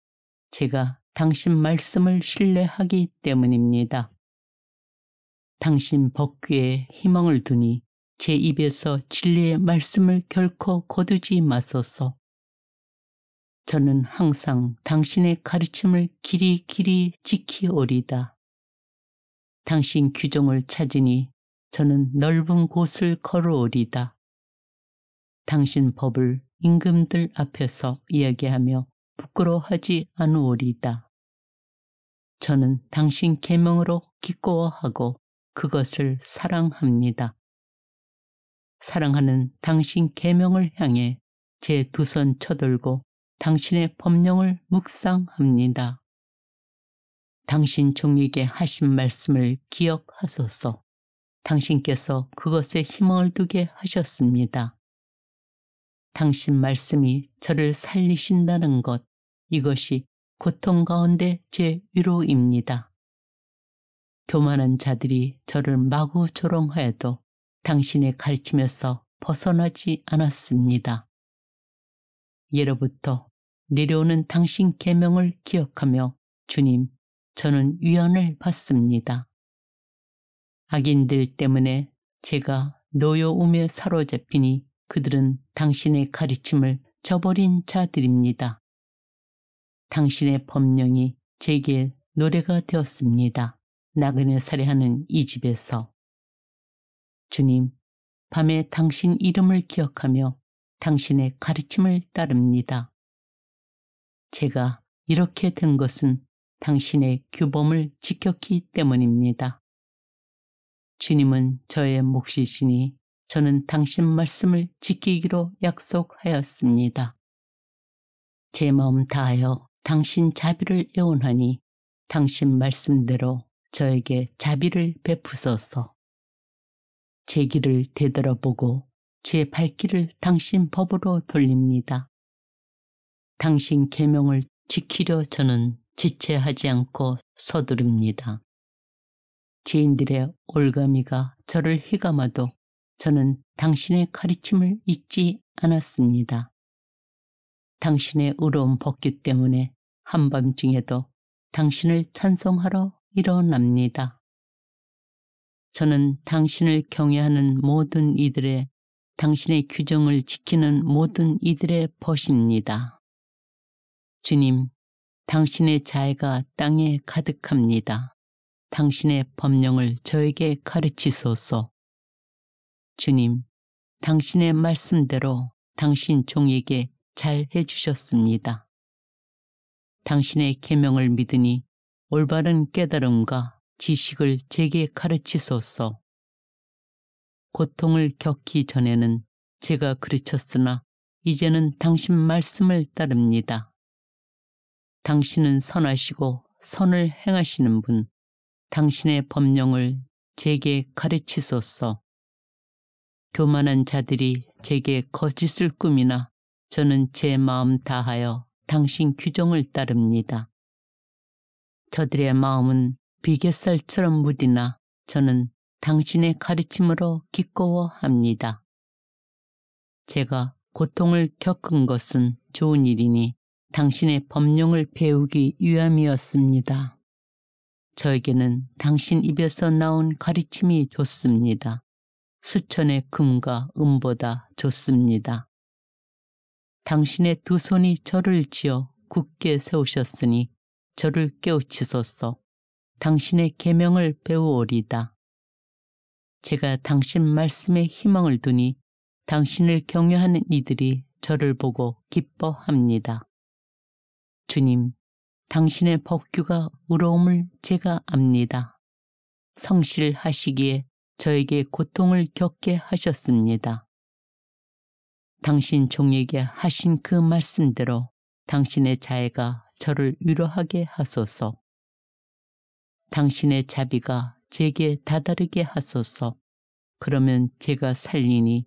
제가 당신 말씀을 신뢰하기 때문입니다. 당신 법규에 희망을 두니 제 입에서 진리의 말씀을 결코 거두지 마소서. 저는 항상 당신의 가르침을 길이 지키오리다. 당신 규정을 찾으니 저는 넓은 곳을 걸어오리다. 당신 법을 임금들 앞에서 이야기하며 부끄러워하지 않으오리다. 저는 당신 계명으로 기꺼워하고 그것을 사랑합니다. 사랑하는 당신 계명을 향해 제 두 손 쳐들고 당신의 법령을 묵상합니다. 당신 종에게 하신 말씀을 기억하소서. 당신께서 그것에 희망을 두게 하셨습니다. 당신 말씀이 저를 살리신다는 것, 이것이 고통 가운데 제 위로입니다. 교만한 자들이 저를 마구 조롱하여도 당신의 가르침에서 벗어나지 않았습니다. 예로부터 내려오는 당신 계명을 기억하며 주님, 저는 위안을 받습니다. 악인들 때문에 제가 노여움에 사로잡히니 그들은 당신의 가르침을 저버린 자들입니다. 당신의 법령이 제게 노래가 되었습니다. 나그네 살해하는 이 집에서. 주님, 밤에 당신 이름을 기억하며 당신의 가르침을 따릅니다. 제가 이렇게 된 것은 당신의 규범을 지켰기 때문입니다. 주님은 저의 몫이시니 저는 당신 말씀을 지키기로 약속하였습니다. 제 마음 다하여 당신 자비를 애원하니 당신 말씀대로 저에게 자비를 베푸소서. 제 길을 되돌아보고 제 발길을 당신 법으로 돌립니다. 당신 계명을 지키려 저는 지체하지 않고 서두릅니다. 죄인들의 올가미가 저를 휘감아도 저는 당신의 가르침을 잊지 않았습니다. 당신의 의로운 법규 때문에 한밤중에도 당신을 찬송하러 일어납니다. 저는 당신을 경외하는 모든 이들의, 당신의 규정을 지키는 모든 이들의 벗입니다. 주님, 당신의 자애가 땅에 가득합니다. 당신의 법령을 저에게 가르치소서. 주님, 당신의 말씀대로 당신 종에게 잘 해주셨습니다. 당신의 계명을 믿으니 올바른 깨달음과 지식을 제게 가르치소서. 고통을 겪기 전에는 제가 그르쳤으나 이제는 당신 말씀을 따릅니다. 당신은 선하시고 선을 행하시는 분, 당신의 법령을 제게 가르치소서. 교만한 자들이 제게 거짓을 꾸미나 저는 제 마음 다하여 당신 규정을 따릅니다. 저들의 마음은 비갯살처럼 무디나 저는 당신의 가르침으로 기꺼워합니다. 제가 고통을 겪은 것은 좋은 일이니 당신의 법령을 배우기 위함이었습니다. 저에게는 당신 입에서 나온 가르침이 좋습니다. 수천의 금과 은보다 좋습니다. 당신의 두 손이 저를 지어 굳게 세우셨으니 저를 깨우치소서. 당신의 계명을 배우오리다. 제가 당신 말씀에 희망을 두니 당신을 경외하는 이들이 저를 보고 기뻐합니다. 주님, 당신의 법규가 의로움을 제가 압니다. 성실하시기에 저에게 고통을 겪게 하셨습니다. 당신 종에게 하신 그 말씀대로 당신의 자애가 저를 위로하게 하소서. 당신의 자비가 제게 다다르게 하소서. 그러면 제가 살리니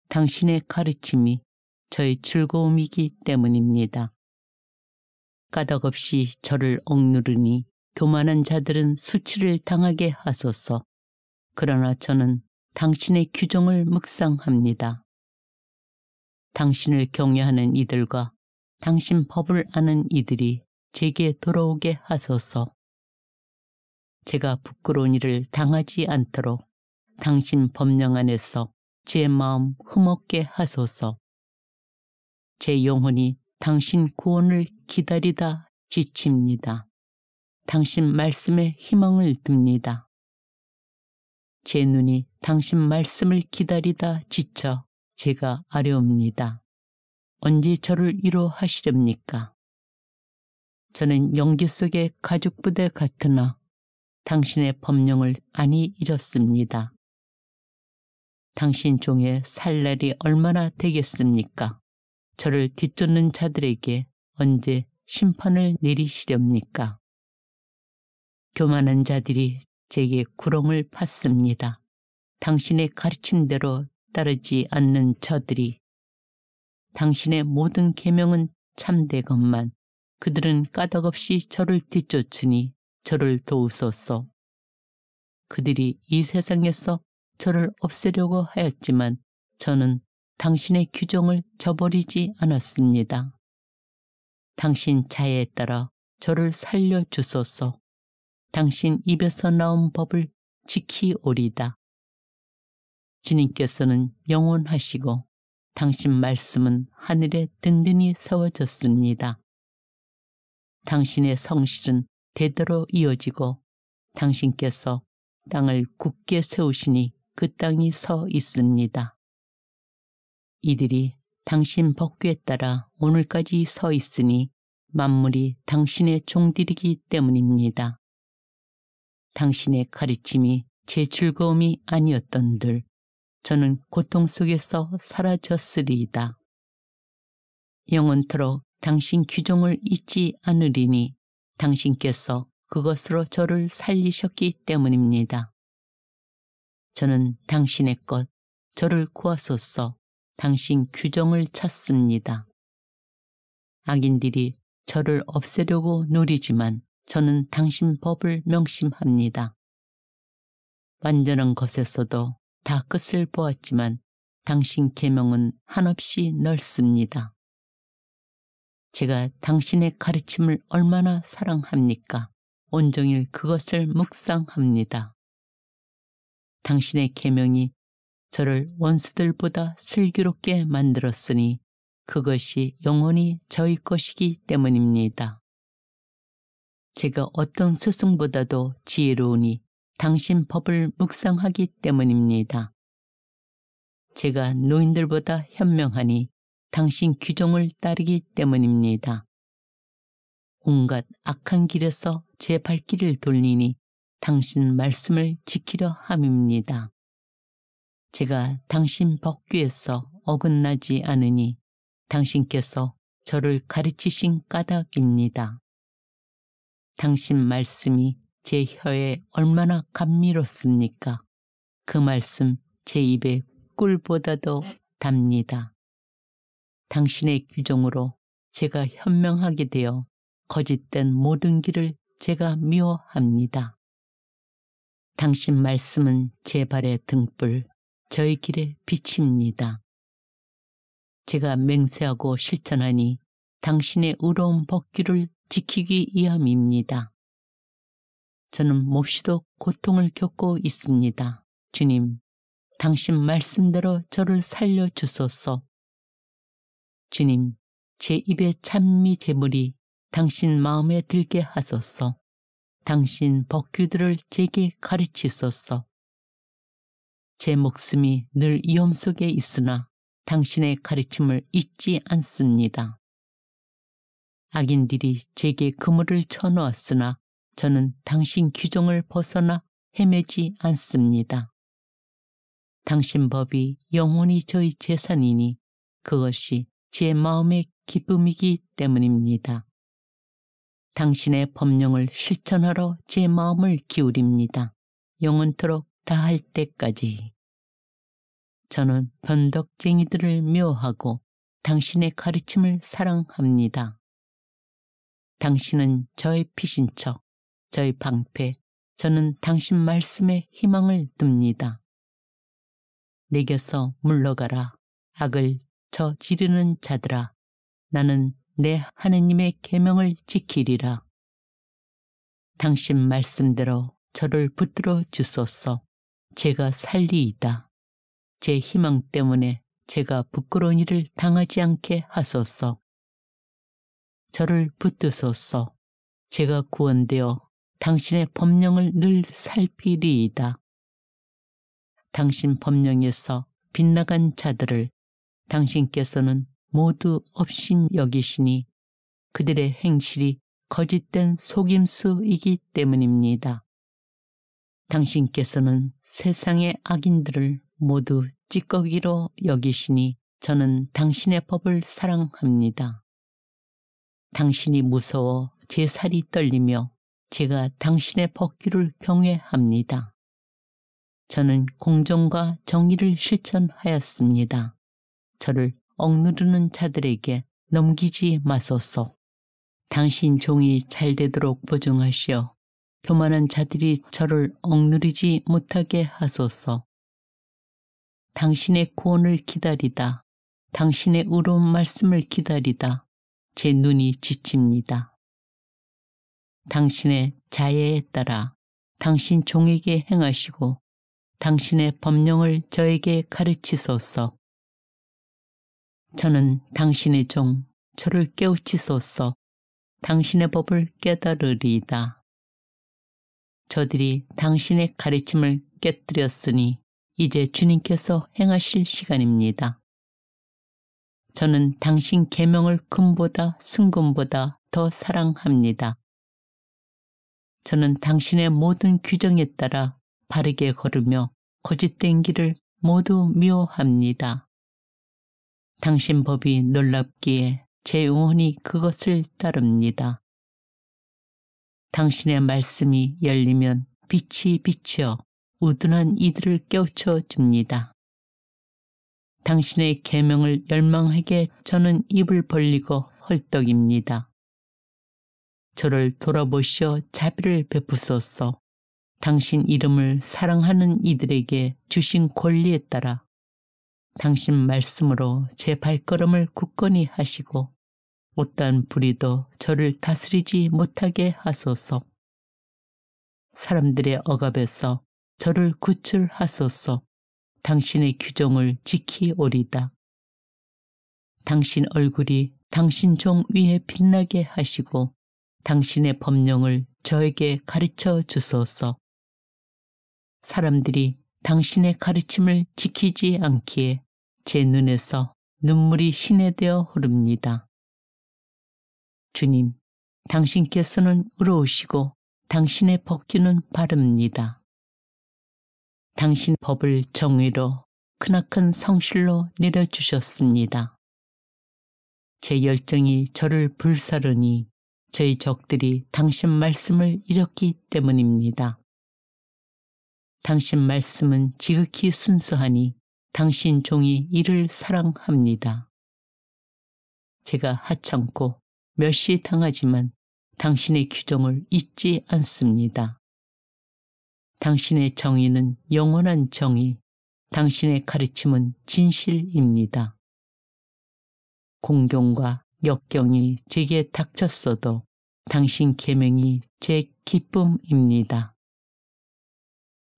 당신의 가르침이 저의 즐거움이기 때문입니다. 까닭없이 저를 억누르니 교만한 자들은 수치를 당하게 하소서. 그러나 저는 당신의 규정을 묵상합니다. 당신을 경외하는 이들과 당신 법을 아는 이들이 제게 돌아오게 하소서. 제가 부끄러운 일을 당하지 않도록 당신 법령 안에서 제 마음 흠없게 하소서. 제 영혼이 당신 구원을 기다리다 지칩니다. 당신 말씀에 희망을 둡니다. 제 눈이 당신 말씀을 기다리다 지쳐 제가 아뢰옵니다. 언제 저를 위로하시렵니까? 저는 연기 속의 가죽부대 같으나 당신의 법령을 안히 잊었습니다. 당신 종의 살 날이 얼마나 되겠습니까? 저를 뒤쫓는 자들에게 언제 심판을 내리시렵니까? 교만한 자들이 제게 구렁을 팠습니다. 당신의 가르침대로 따르지 않는 저들이. 당신의 모든 계명은 참되건만 그들은 까닭없이 저를 뒤쫓으니 저를 도우소서. 그들이 이 세상에서 저를 없애려고 하였지만 저는 당신의 규정을 저버리지 않았습니다. 당신 자애에 따라 저를 살려주소서. 당신 입에서 나온 법을 지키오리다. 주님께서는 영원하시고 당신 말씀은 하늘에 든든히 세워졌습니다. 당신의 성실은 대대로 이어지고 당신께서 땅을 굳게 세우시니 그 땅이 서 있습니다. 이들이 당신 법궤에 따라 오늘까지 서 있으니 만물이 당신의 종들이기 때문입니다. 당신의 가르침이 제 즐거움이 아니었던들 저는 고통 속에서 사라졌으리이다. 영원토록 당신 규정을 잊지 않으리니 당신께서 그것으로 저를 살리셨기 때문입니다. 저는 당신의 것, 저를 구하소서. 당신 규정을 찾습니다. 악인들이 저를 없애려고 노리지만 저는 당신 법을 명심합니다. 완전한 것에서도 다 끝을 보았지만 당신 계명은 한없이 넓습니다. 제가 당신의 가르침을 얼마나 사랑합니까? 온종일 그것을 묵상합니다. 당신의 계명이 저를 원수들보다 슬기롭게 만들었으니 그것이 영원히 저희 것이기 때문입니다. 제가 어떤 스승보다도 지혜로우니 당신 법을 묵상하기 때문입니다. 제가 노인들보다 현명하니 당신 규정을 따르기 때문입니다. 온갖 악한 길에서 제 발길을 돌리니 당신 말씀을 지키려 함입니다. 제가 당신 법궤에서 어긋나지 않으니 당신께서 저를 가르치신 까닭입니다. 당신 말씀이 제 혀에 얼마나 감미롭습니까? 그 말씀 제 입에 꿀보다도 답니다. 당신의 규정으로 제가 현명하게 되어 거짓된 모든 길을 제가 미워합니다. 당신 말씀은 제 발의 등불, 저의 길의 빛입니다. 제가 맹세하고 실천하니 당신의 의로운 법규를 지키기 위함입니다. 저는 몹시도 고통을 겪고 있습니다. 주님, 당신 말씀대로 저를 살려주소서. 주님, 제 입의 찬미 제물이 당신 마음에 들게 하소서. 당신 법규들을 제게 가르치소서. 제 목숨이 늘 위험 속에 있으나 당신의 가르침을 잊지 않습니다. 악인들이 제게 그물을 쳐놓았으나 저는 당신 규정을 벗어나 헤매지 않습니다. 당신 법이 영원히 저희 재산이니 그것이 제 마음의 기쁨이기 때문입니다. 당신의 법령을 실천하러 제 마음을 기울입니다. 영원토록 다할 때까지. 저는 변덕쟁이들을 미워하고 당신의 가르침을 사랑합니다. 당신은 저의 피신 척, 저의 방패, 저는 당신 말씀에 희망을 둡니다. 내게서 물러가라. 악을 저지르는 자들아. 나는 내 하느님의 계명을 지키리라. 당신 말씀대로 저를 붙들어 주소서. 제가 살리이다. 제 희망 때문에 제가 부끄러운 일을 당하지 않게 하소서. 저를 붙드소서. 제가 구원되어 당신의 법령을 늘 살피리이다. 당신 법령에서 빗나간 자들을 당신께서는 모두 업신 여기시니 그들의 행실이 거짓된 속임수이기 때문입니다. 당신께서는 세상의 악인들을 모두 찌꺼기로 여기시니 저는 당신의 법을 사랑합니다. 당신이 무서워 제 살이 떨리며 제가 당신의 법규를 경외합니다. 저는 공정과 정의를 실천하였습니다. 저를 억누르는 자들에게 넘기지 마소서. 당신 종이 잘 되도록 보증하시어 교만한 자들이 저를 억누르지 못하게 하소서. 당신의 구원을 기다리다, 당신의 의로운 말씀을 기다리다 제 눈이 지칩니다. 당신의 자애에 따라 당신 종에게 행하시고 당신의 법령을 저에게 가르치소서. 저는 당신의 종, 저를 깨우치소서. 당신의 법을 깨달으리이다. 저들이 당신의 가르침을 깨뜨렸으니 이제 주님께서 행하실 시간입니다. 저는 당신 계명을 금보다 승금보다 더 사랑합니다. 저는 당신의 모든 규정에 따라 바르게 걸으며 거짓된 길을 모두 미워합니다. 당신 법이 놀랍기에 제 영혼이 그것을 따릅니다. 당신의 말씀이 열리면 빛이 비치어 우둔한 이들을 깨우쳐 줍니다. 당신의 계명을 열망하게 저는 입을 벌리고 헐떡입니다. 저를 돌아보시어 자비를 베푸소서. 당신 이름을 사랑하는 이들에게 주신 권리에 따라 당신 말씀으로 제 발걸음을 굳건히 하시고 어떠한 불의도 저를 다스리지 못하게 하소서. 사람들의 억압에서 저를 구출하소서. 당신의 규정을 지키오리다. 당신 얼굴이 당신 종 위에 빛나게 하시고 당신의 법령을 저에게 가르쳐 주소서. 사람들이 당신의 가르침을 지키지 않기에 제 눈에서 눈물이 시내되어 흐릅니다. 주님, 당신께서는 의로우시고 당신의 법규는 바릅니다. 당신 법을 정의로 크나큰 성실로 내려주셨습니다. 제 열정이 저를 불사르니 저희 적들이 당신 말씀을 잊었기 때문입니다. 당신 말씀은 지극히 순수하니 당신 종이 이를 사랑합니다. 제가 하찮고 멸시당하지만 당신의 규정을 잊지 않습니다. 당신의 정의는 영원한 정의, 당신의 가르침은 진실입니다. 공경과 역경이 제게 닥쳤어도 당신 계명이 제 기쁨입니다.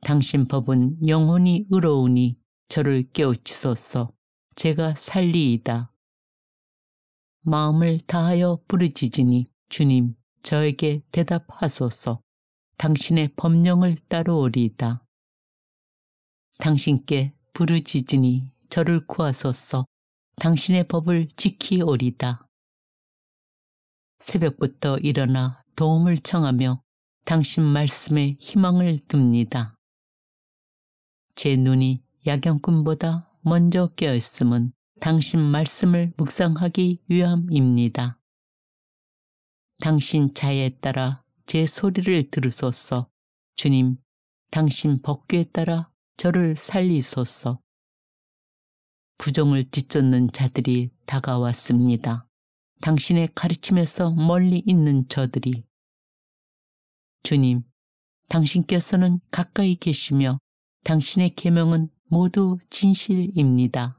당신 법은 영원히 의로우니 저를 깨우치소서. 제가 살리이다. 마음을 다하여 부르짖으니 주님, 저에게 대답하소서. 당신의 법령을 따르오리이다. 당신께 부르짖으니 저를 구하소서. 당신의 법을 지키오리다. 새벽부터 일어나 도움을 청하며 당신 말씀에 희망을 둡니다. 제 눈이 야경꾼보다 먼저 깨어있음은 당신 말씀을 묵상하기 위함입니다. 당신 자애에 따라 제 소리를 들으소서. 주님, 당신 법규에 따라 저를 살리소서. 부정을 뒤쫓는 자들이 다가왔습니다. 당신의 가르침에서 멀리 있는 저들이. 주님, 당신께서는 가까이 계시며 당신의 계명은 모두 진실입니다.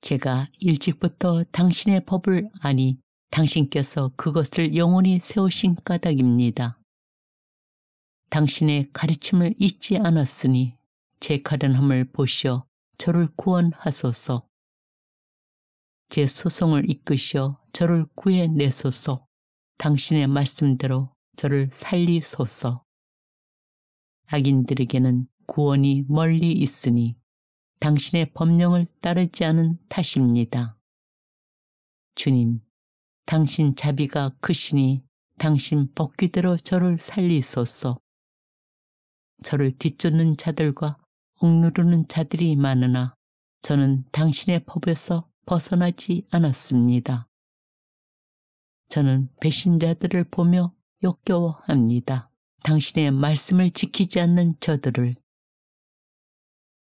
제가 일찍부터 당신의 법을 아니 당신께서 그것을 영원히 세우신 까닭입니다. 당신의 가르침을 잊지 않았으니 제 가련함을 보시어 저를 구원하소서. 제 소송을 이끄시어 저를 구해내소서. 당신의 말씀대로 저를 살리소서. 악인들에게는 구원이 멀리 있으니 당신의 법령을 따르지 않은 탓입니다. 주님, 당신 자비가 크시니 당신 법규대로 저를 살리소서. 저를 뒤쫓는 자들과 억누르는 자들이 많으나 저는 당신의 법에서 벗어나지 않았습니다. 저는 배신자들을 보며 역겨워합니다. 당신의 말씀을 지키지 않는 저들을.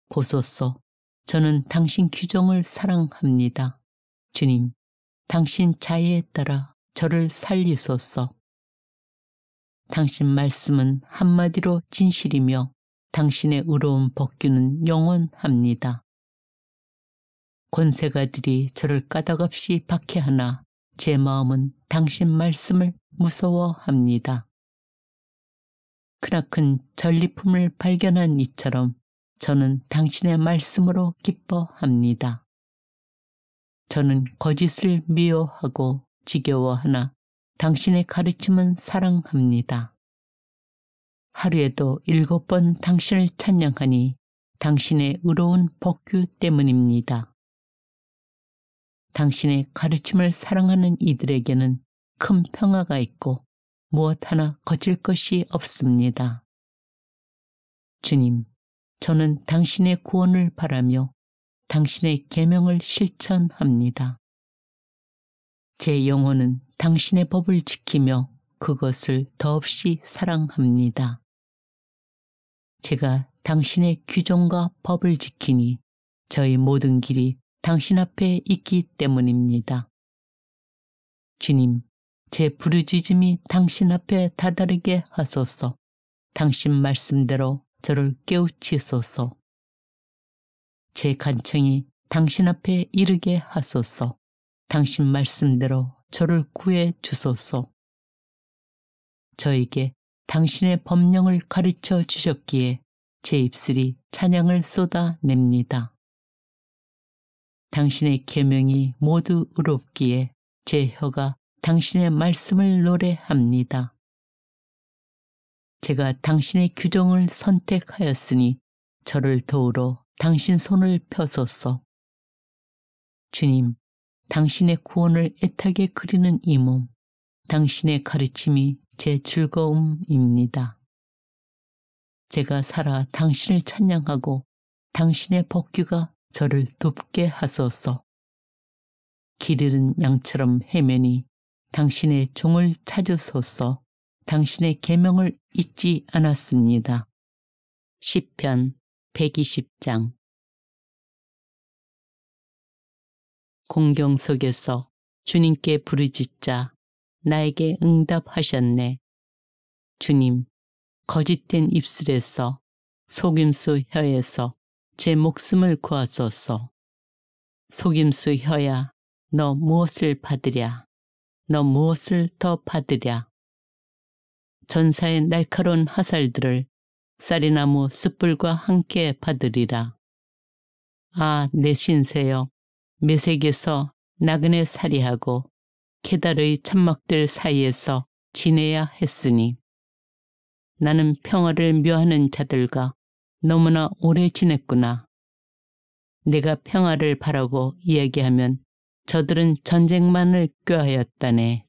보소서, 저는 당신 규정을 사랑합니다. 주님, 당신 자애에 따라 저를 살리소서. 당신 말씀은 한마디로 진실이며 당신의 의로운 법규는 영원합니다. 권세가들이 저를 까닭없이 박해하나 제 마음은 당신 말씀을 무서워합니다. 크나큰 전리품을 발견한 이처럼 저는 당신의 말씀으로 기뻐합니다. 저는 거짓을 미워하고 지겨워하나 당신의 가르침은 사랑합니다. 하루에도 7번 당신을 찬양하니 당신의 의로운 법규 때문입니다. 당신의 가르침을 사랑하는 이들에게는 큰 평화가 있고 무엇 하나 거칠 것이 없습니다. 주님, 저는 당신의 구원을 바라며 당신의 계명을 실천합니다. 제 영혼은 당신의 법을 지키며 그것을 더없이 사랑합니다. 제가 당신의 규정과 법을 지키니 저희 모든 길이 당신 앞에 있기 때문입니다. 주님, 제 부르짖음이 당신 앞에 다다르게 하소서. 당신 말씀대로 저를 깨우치소서. 제 간청이 당신 앞에 이르게 하소서. 당신 말씀대로 저를 구해 주소서. 저에게 당신의 법령을 가르쳐 주셨기에 제 입술이 찬양을 쏟아냅니다. 당신의 계명이 모두 의롭기에 제 혀가 당신의 말씀을 노래합니다. 제가 당신의 규정을 선택하였으니 저를 도우러 당신 손을 펴소서. 주님, 당신의 구원을 애타게 그리는 이 몸, 당신의 가르침이 제 즐거움입니다. 제가 살아 당신을 찬양하고 당신의 법규가 저를 돕게 하소서. 길 잃은 양처럼 헤매니 당신의 종을 찾으소서. 당신의 계명을 잊지 않았습니다. 시편 120장. 공경 속에서 주님께 부르짖자 나에게 응답하셨네. 주님, 거짓된 입술에서 속임수 혀에서 제 목숨을 구하소서. 속임수 혀야, 너 무엇을 받으랴? 너 무엇을 더 받으랴? 전사의 날카로운 화살들을 쌀이나무 숯불과 함께 받으리라. 아, 내 신세여, 메색에서 나그네 살이하고 케달의 천막들 사이에서 지내야 했으니 나는 평화를 묘하는 자들과 너무나 오래 지냈구나. 내가 평화를 바라고 이야기하면 저들은 전쟁만을 꾀하였다네.